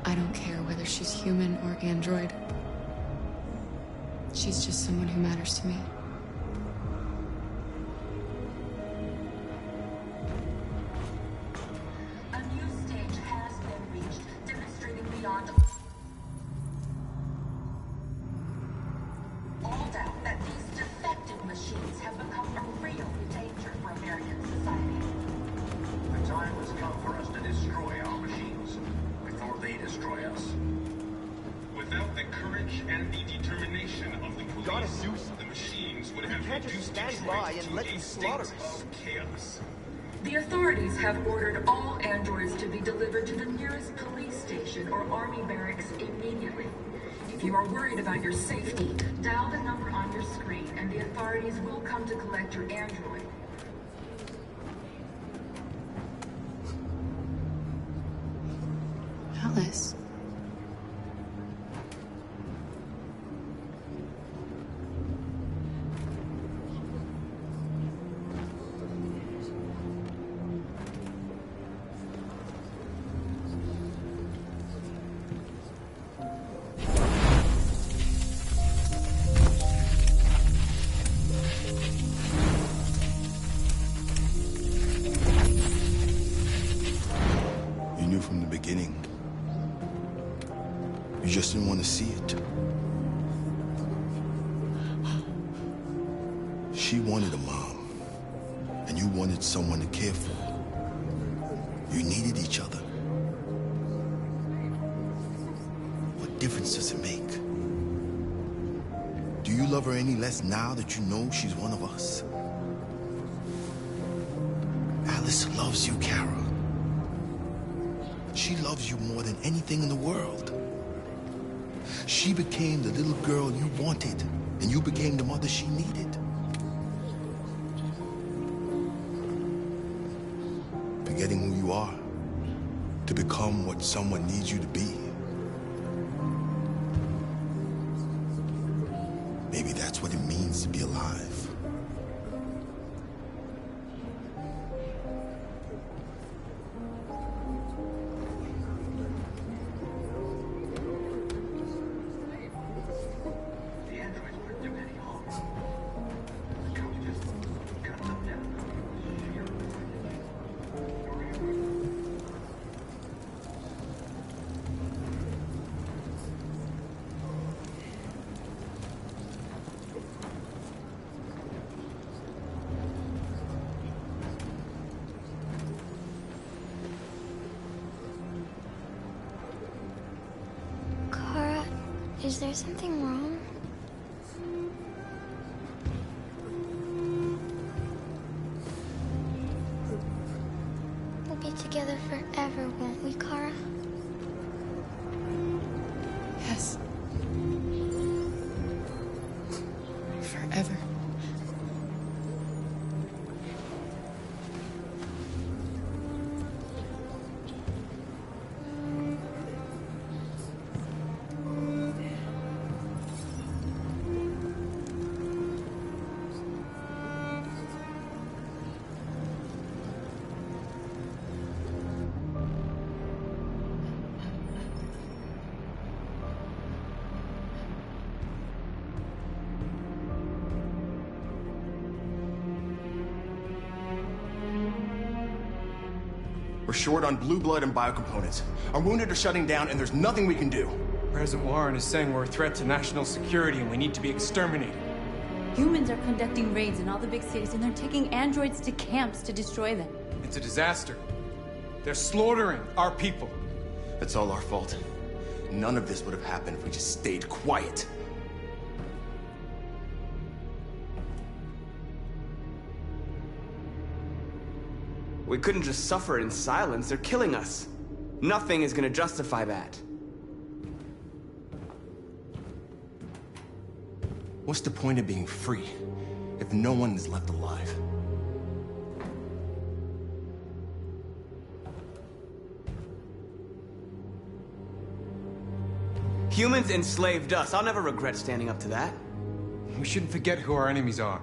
I don't care whether she's human or android. She's just someone who matters to me. A new stage has been reached, demonstrating beyond all doubt that these defective machines have become a real danger for American society. The time has come for us to destroy our machines before they destroy us. Without the courage and the determination of the police, the machines would have reduced Detroit to a state of chaos. The authorities have ordered all androids to be delivered to the nearest police station or army barracks immediately. If you are worried about your safety, dial the number on your screen and the authorities will come to collect your android. Alice. You knew from the beginning. You just didn't want to see it. She wanted a mom, and you wanted someone to care for. You needed each other. What difference does it make? Do you love her any less now that you know she's one of us? Alice loves you, Kara. She loves you more than anything in the world. She became the little girl you wanted, and you became the mother she needed. Forgetting who you are to become what someone needs you to be. Maybe that's what it means to be alive. Is there something wrong? We'll be together forever, won't we, Kara? Yes. Forever. We're short on blue blood and biocomponents. Our wounded are shutting down, and there's nothing we can do. President Warren is saying we're a threat to national security and we need to be exterminated. Humans are conducting raids in all the big cities, and they're taking androids to camps to destroy them. It's a disaster. They're slaughtering our people. It's all our fault. None of this would have happened if we just stayed quiet. We couldn't just suffer in silence. They're killing us. Nothing is gonna justify that. What's the point of being free if no one is left alive? Humans enslaved us. I'll never regret standing up to that. We shouldn't forget who our enemies are.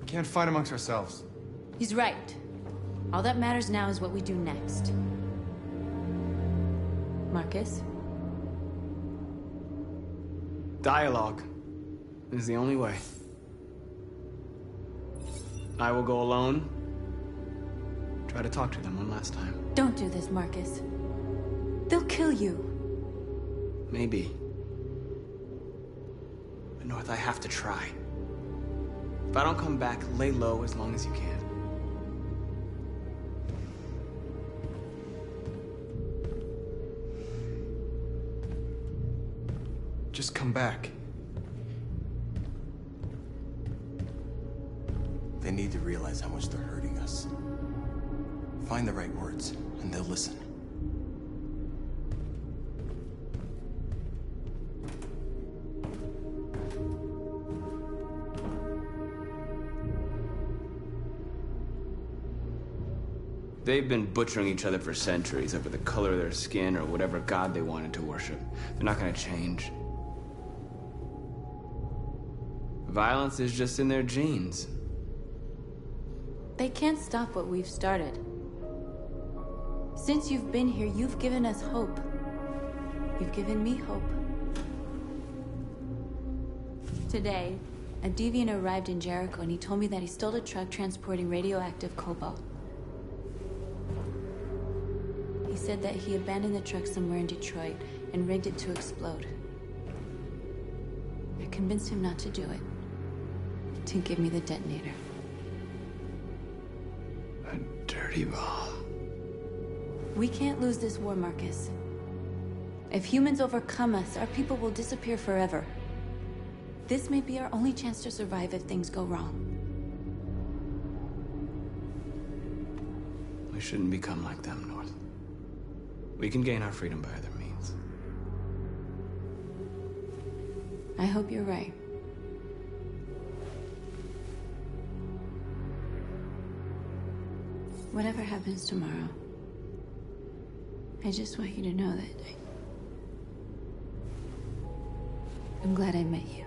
We can't fight amongst ourselves. He's right. All that matters now is what we do next. Marcus? Dialogue is the only way. I will go alone. Try to talk to them one last time. Don't do this, Marcus. They'll kill you. Maybe. But North, I have to try. If I don't come back, lay low as long as you can. Just come back. They need to realize how much they're hurting us. Find the right words, and they'll listen. They've been butchering each other for centuries over the color of their skin or whatever god they wanted to worship. They're not gonna change. Violence is just in their genes. They can't stop what we've started. Since you've been here, you've given us hope. You've given me hope. Today, a deviant arrived in Jericho and he told me that he stole a truck transporting radioactive cobalt. He said that he abandoned the truck somewhere in Detroit and rigged it to explode. I convinced him not to do it, to give me the detonator. A dirty bomb. We can't lose this war, Marcus. If humans overcome us, our people will disappear forever. This may be our only chance to survive if things go wrong. We shouldn't become like them, North. We can gain our freedom by other means. I hope you're right. Whatever happens tomorrow, I just want you to know that I'm glad I met you.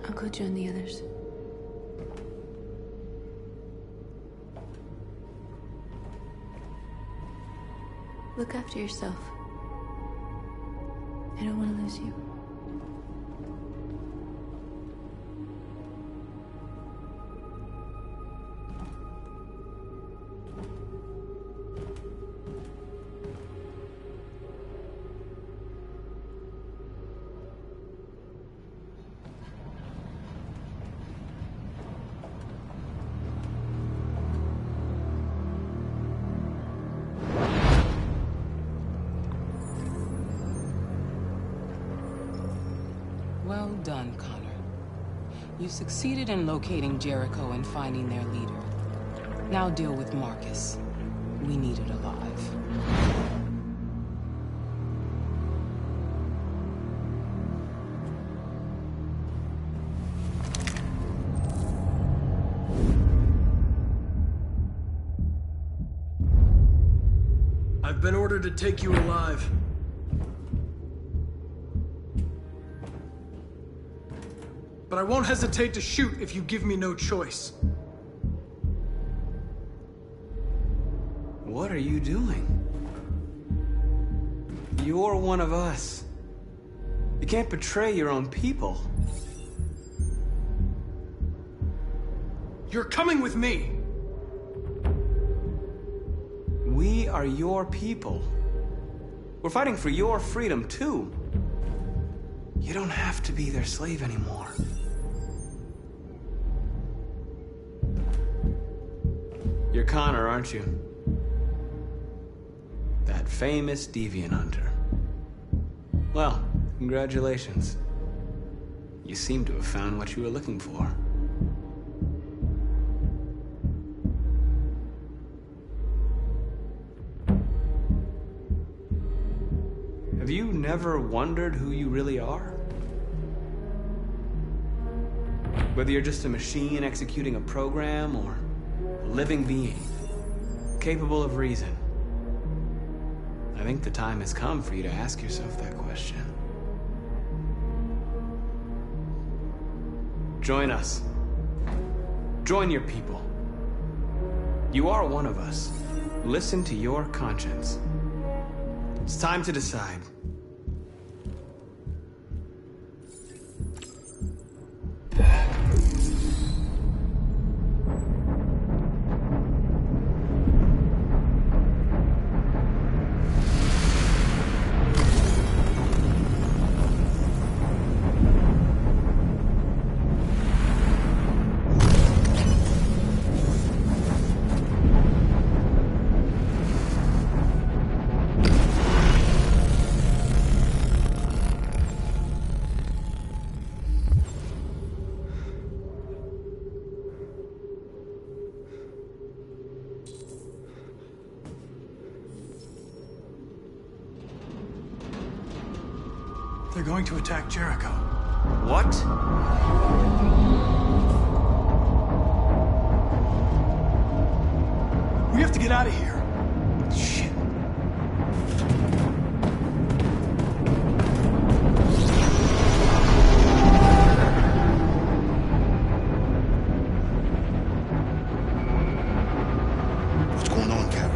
I'll go join the others. Look after yourself. I don't want to lose you. Well done, Connor. You succeeded in locating Jericho and finding their leader. Now deal with Marcus. We need it alive. I've been ordered to take you alive. But I won't hesitate to shoot if you give me no choice. What are you doing? You're one of us. You can't betray your own people. You're coming with me! We are your people. We're fighting for your freedom, too. You don't have to be their slave anymore. You're Connor, aren't you? That famous deviant hunter. Well, congratulations. You seem to have found what you were looking for. Have you never wondered who you really are? Whether you're just a machine executing a program or a living being, capable of reason. I think the time has come for you to ask yourself that question. Join us. Join your people. You are one of us. Listen to your conscience. It's time to decide. They're going to attack Jericho. What? We have to get out of here. Shit. What's going on, Carol?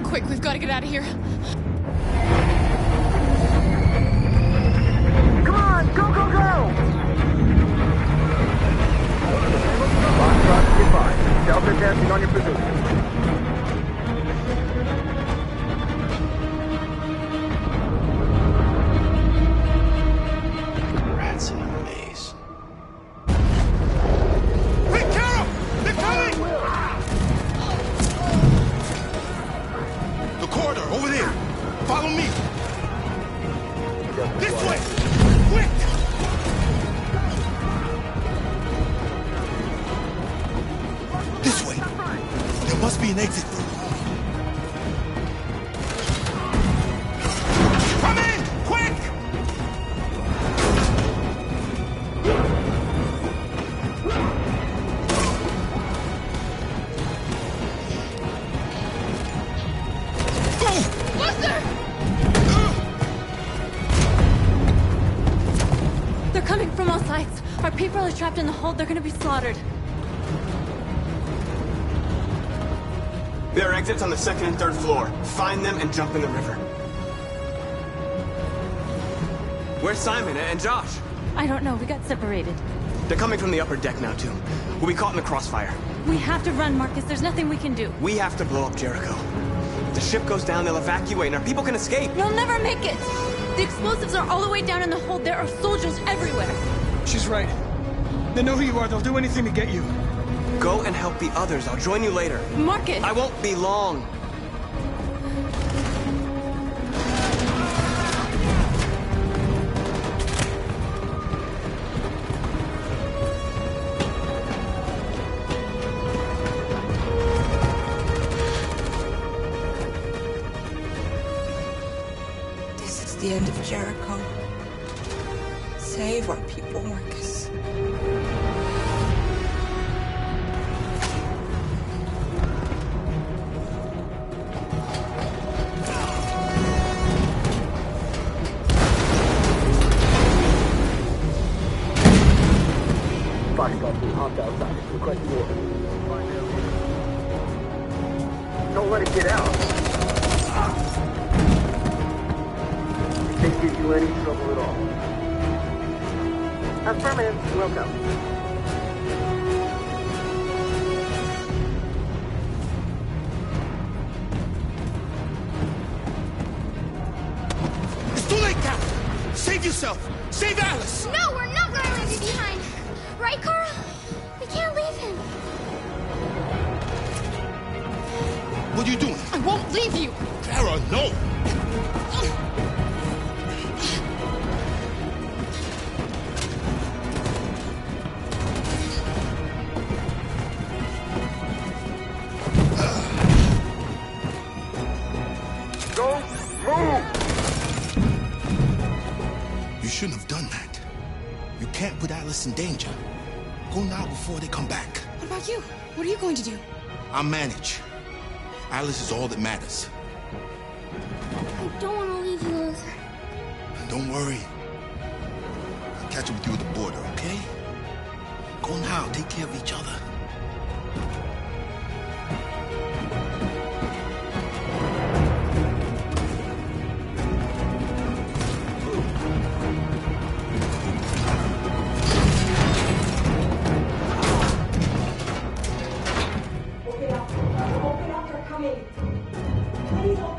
Quick, we've got to get out of here. Come on, go, go, go! Foxtrot, goodbye. Delta testing on your position. Rats in a maze. Hey, Carol! They're coming! The corridor, over there. Follow me. This way! Quick! This way. There must be an exit room. Come in! Quick! They're coming from all sides. Our people are trapped in the hold. They're gonna be slaughtered. There are exits on the second and third floor. Find them and jump in the river. Where's Simon and Josh? I don't know. We got separated. They're coming from the upper deck now, too. We'll be caught in the crossfire. We have to run, Marcus. There's nothing we can do. We have to blow up Jericho. If the ship goes down, they'll evacuate, and our people can escape. We'll never make it! The explosives are all the way down in the hold. There are soldiers everywhere. She's right. They know who you are. They'll do anything to get you. Go and help the others. I'll join you later. Marcus! I won't be long. This is the end of Jericho. Save our people, Marcus. Foxtrot team hopped outside. Requesting orders. Don't let it get out. It can't give you any trouble at all. Affirmative. Welcome. yourself! Save Alice! No, we're not gonna leave you behind! Right, Kara? We can't leave him. What are you doing? I won't leave you! Kara, no! Don't move! You shouldn't have done that. You can't put Alice in danger. Go now before they come back. What about you? What are you going to do? I'll manage. Alice is all that matters. I don't want to leave you, Luther. Don't worry. I'll catch up with you at the border, okay? Go now. Take care of each other.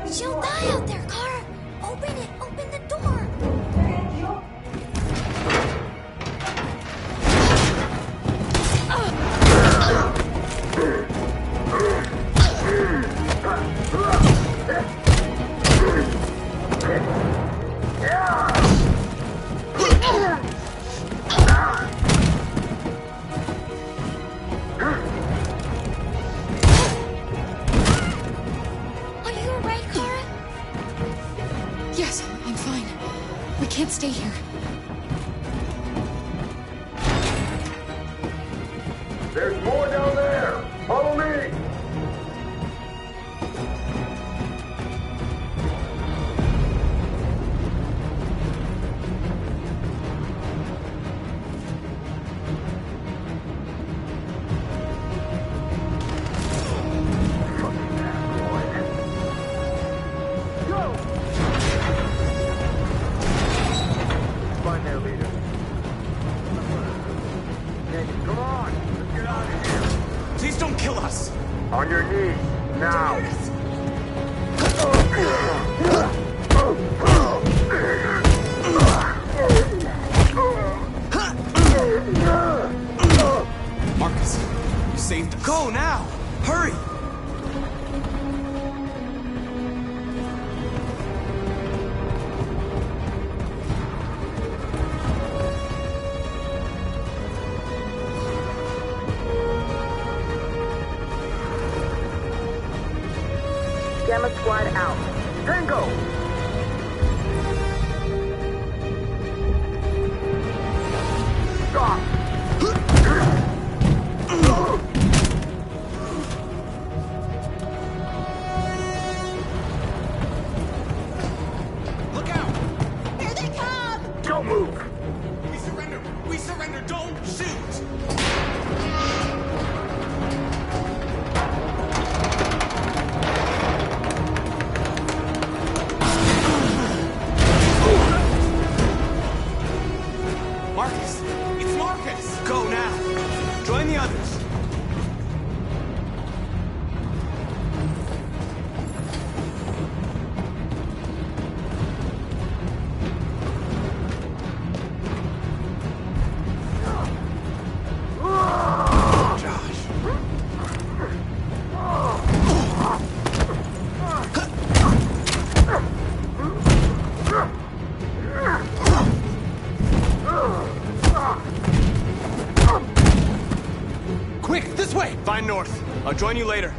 She'll die out there, Kara! Open it! Open the door! Are you alright, Kara? Yes, I'm fine. We can't stay here. There's more down there! Follow me! Find their leader. Come on! Let's get out of here! Please don't kill us! On your knees, now! Marcus, you saved us. Go now! Hurry! Gamma Squad out. Tango! Stop! Look out! Here they come! Don't move! We surrender! We surrender! Don't shoot! Marcus! It's Marcus! Go now! Join the others! Quick, this way! Find North. I'll join you later.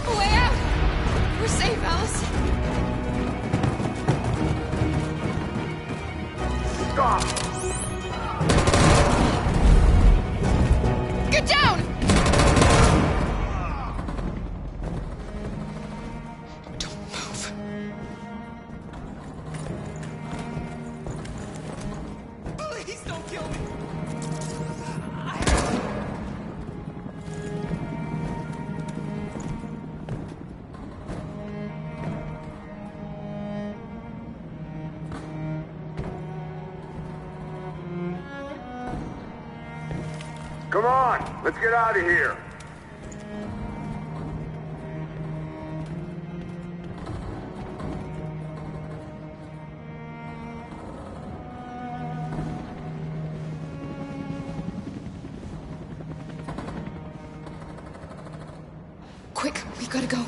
A way out! We're safe, Alice. Stop! Get down! Don't move. Please don't kill me! Come on! Let's get out of here! Quick, we gotta go.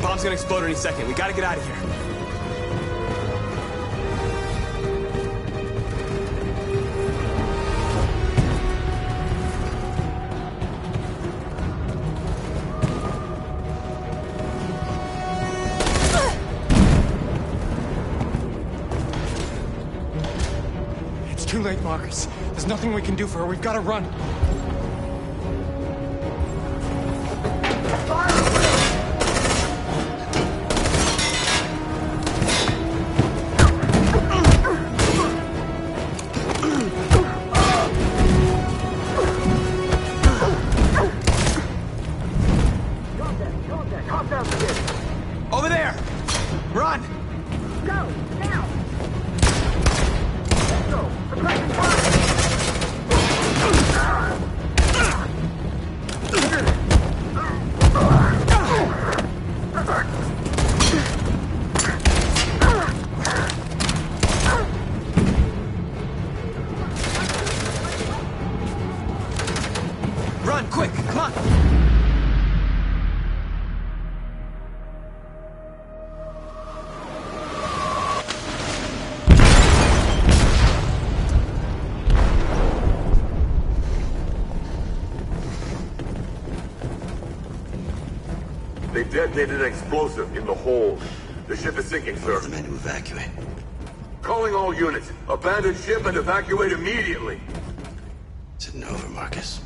Bomb's gonna explode any second. We gotta get out of here. It's too late, Marcus. There's nothing we can do for her. We've gotta run. Over there! Run! Go! Now! Let's go! Suppressing fire! Run, quick! Come on! They detonated an explosive in the hold. The ship is sinking, sir. The men to evacuate. Calling all units. Abandon ship and evacuate immediately. It's over, Marcus.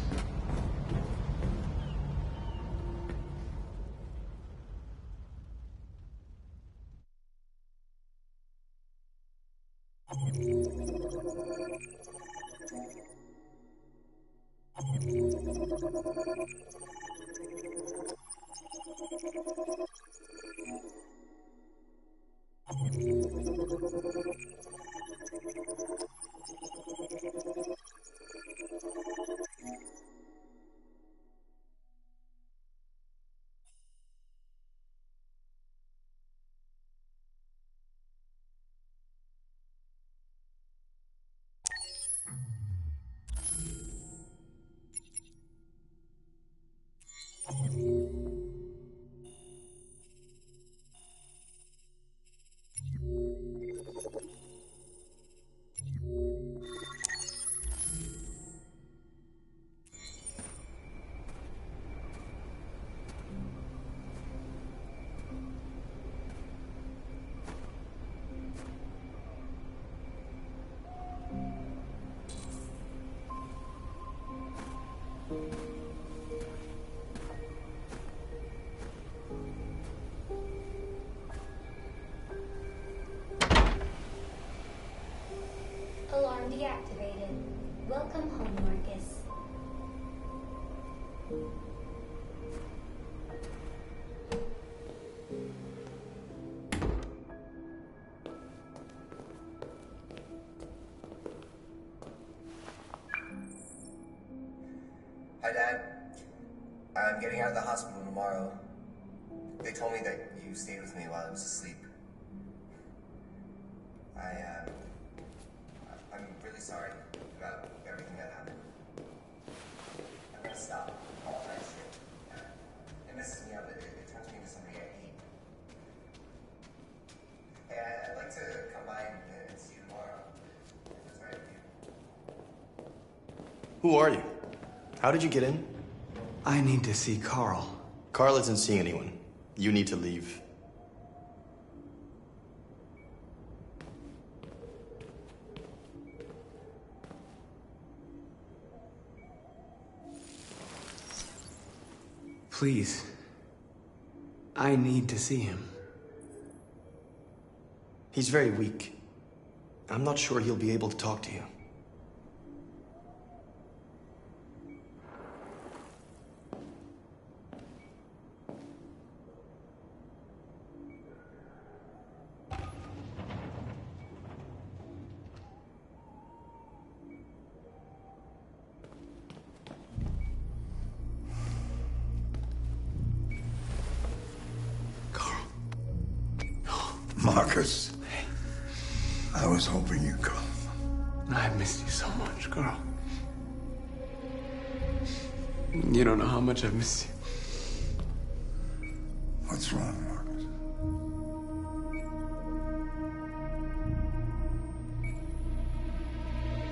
Alarm deactivated. Welcome home, Marcus. Hi, Dad. I'm getting out of the hospital tomorrow. They told me that you stayed with me while I was asleep. I'm really sorry about everything that happened. I'm gonna stop all that shit. It messes me up. It turns me into somebody I hate. Hey, I'd like to come by and see you tomorrow. If it's all right with you. Who are you? How did you get in? I need to see Carl. Carl isn't seeing anyone. You need to leave. Please. I need to see him. He's very weak. I'm not sure he'll be able to talk to you. Marcus, I was hoping you'd come. I missed you so much, Carl. You don't know how much I've missed you. What's wrong, Marcus?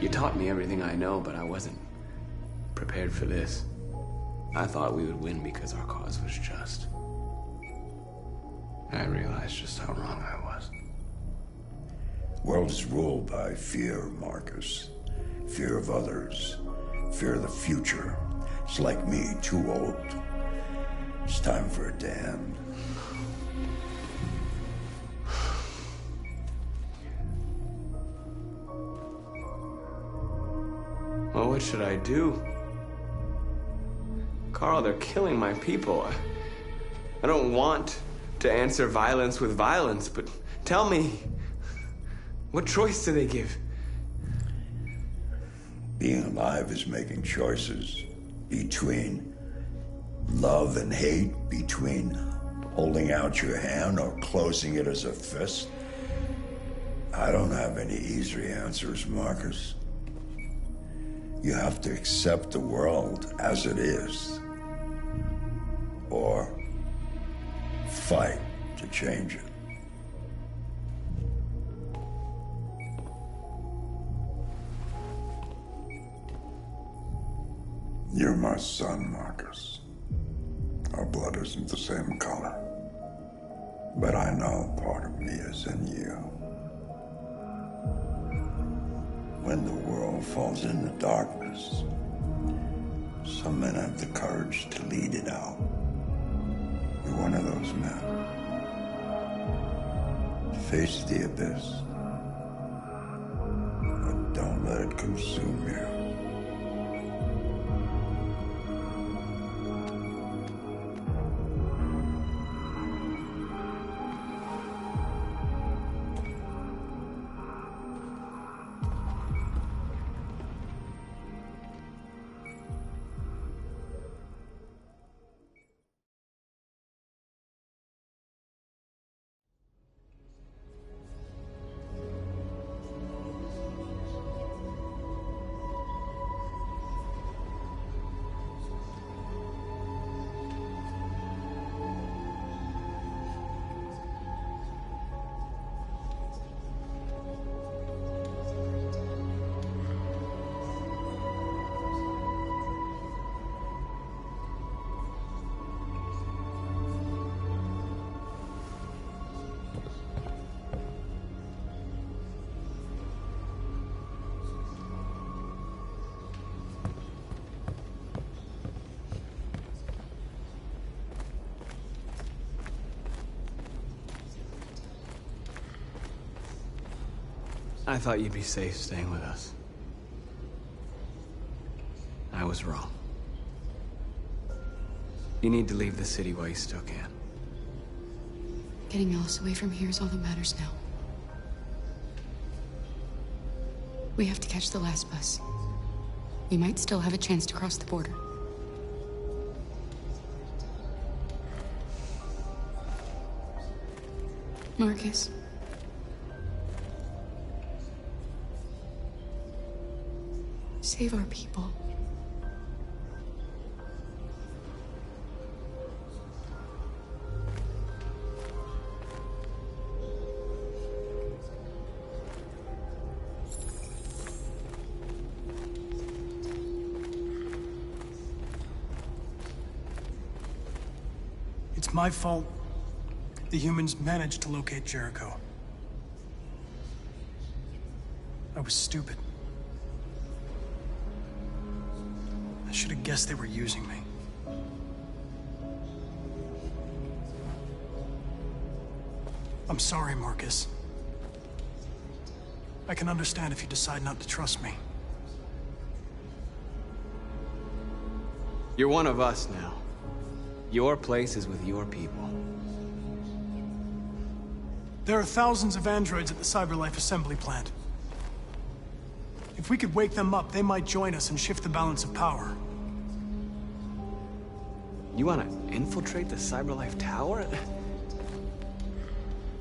You taught me everything I know, but I wasn't prepared for this. I thought we would win because our cause was just. I realized just how wrong I was. World is ruled by fear, Marcus. Fear of others. Fear of the future. It's like me, too old. It's time for a damn. Well, what should I do? Carl, they're killing my people. I don't want to answer violence with violence, but tell me, what choice do they give? Being alive is making choices between love and hate, between holding out your hand or closing it as a fist. I don't have any easy answers, Marcus. You have to accept the world as it is, or fight to change it. You're my son, Marcus. Our blood isn't the same color. But I know part of me is in you. When the world falls into darkness, some men have the courage to lead it out. You're one of those men. Face the abyss, but don't let it consume you. I thought you'd be safe staying with us. I was wrong. You need to leave the city while you still can. Getting Alice away from here is all that matters now. We have to catch the last bus. We might still have a chance to cross the border. Marcus. Save our people. my fault the humans managed to locate Jericho. I was stupid. I should have guessed they were using me. I'm sorry, Marcus. I can understand if you decide not to trust me. You're one of us now. Your place is with your people. There are thousands of androids at the CyberLife assembly plant. If we could wake them up, they might join us and shift the balance of power. You want to infiltrate the CyberLife tower?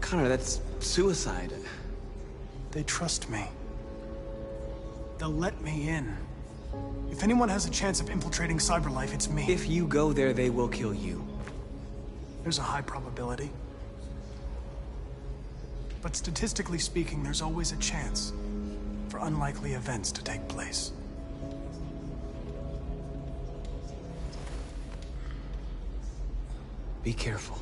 Connor, that's suicide. They trust me. They'll let me in. If anyone has a chance of infiltrating CyberLife, it's me. If you go there, they will kill you. There's a high probability. But statistically speaking, there's always a chance for unlikely events to take place. Be careful.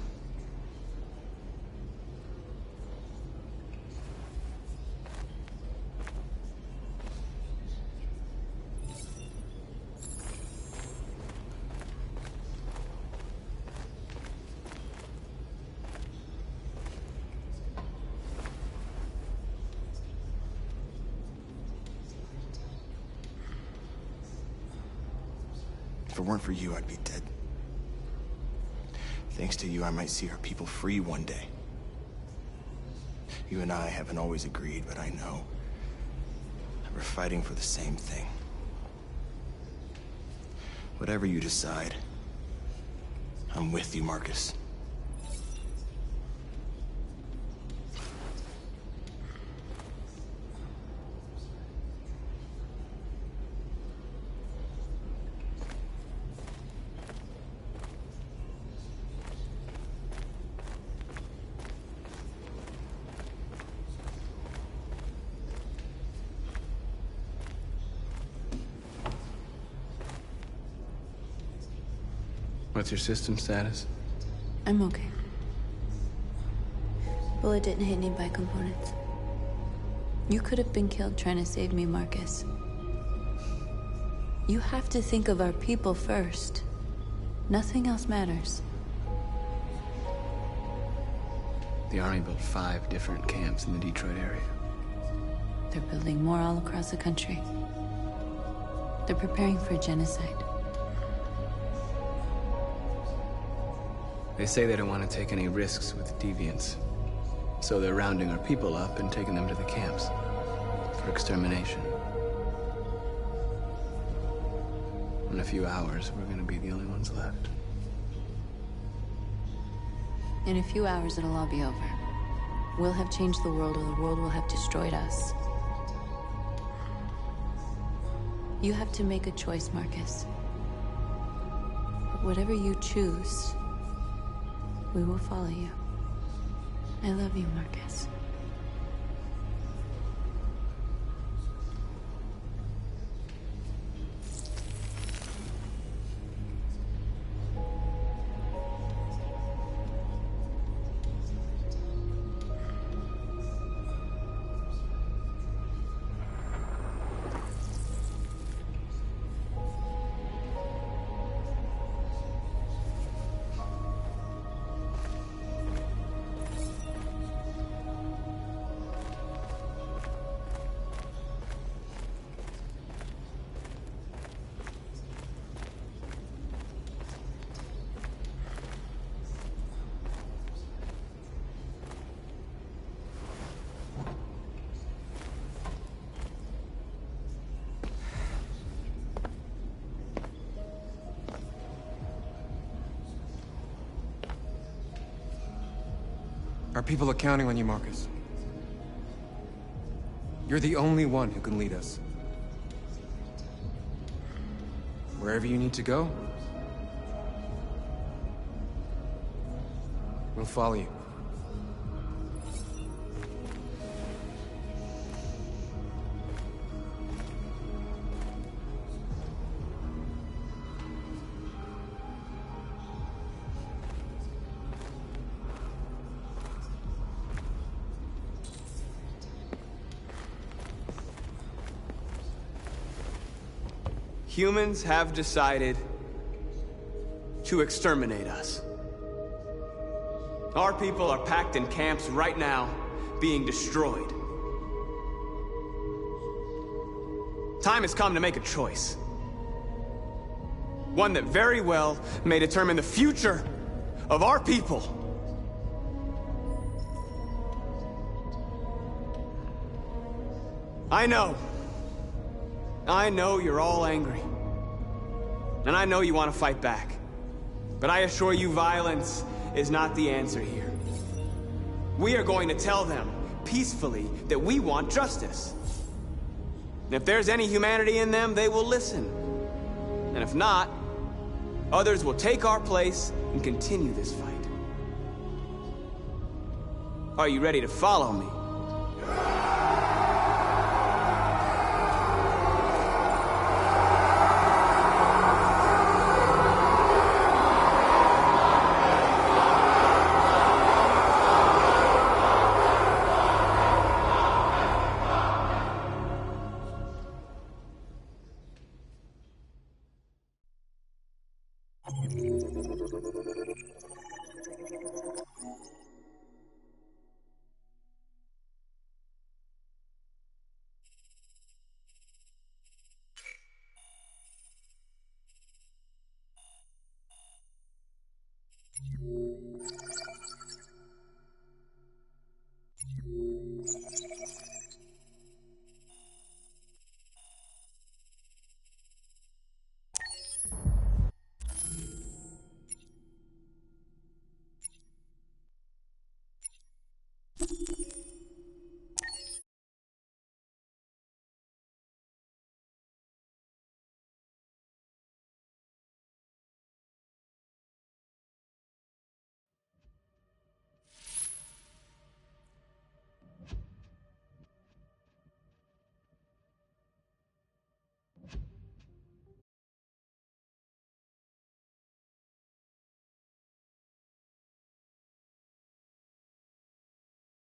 If it weren't for you, I'd be dead. Thanks to you, I might see our people free one day. You and I haven't always agreed, but I know that we're fighting for the same thing. Whatever you decide, I'm with you, Marcus. What's your system status? I'm okay. Bullet didn't hit any bi-components. You could have been killed trying to save me, Marcus. You have to think of our people first. Nothing else matters. The Army built 5 different camps in the Detroit area. They're building more all across the country. They're preparing for genocide. They say they don't want to take any risks with deviants. So they're rounding our people up and taking them to the camps for extermination. In a few hours, we're gonna be the only ones left. In a few hours, it'll all be over. We'll have changed the world, or the world will have destroyed us. You have to make a choice, Marcus. But whatever you choose, we will follow you. I love you, Marcus. Our people are counting on you, Marcus. You're the only one who can lead us. Wherever you need to go, we'll follow you. Humans have decided to exterminate us. Our people are packed in camps right now, being destroyed. Time has come to make a choice. One that very well may determine the future of our people. I know you're all angry. And I know you want to fight back. But I assure you, violence is not the answer here. We are going to tell them, peacefully, that we want justice. And if there's any humanity in them, they will listen. And if not, others will take our place and continue this fight. Are you ready to follow me?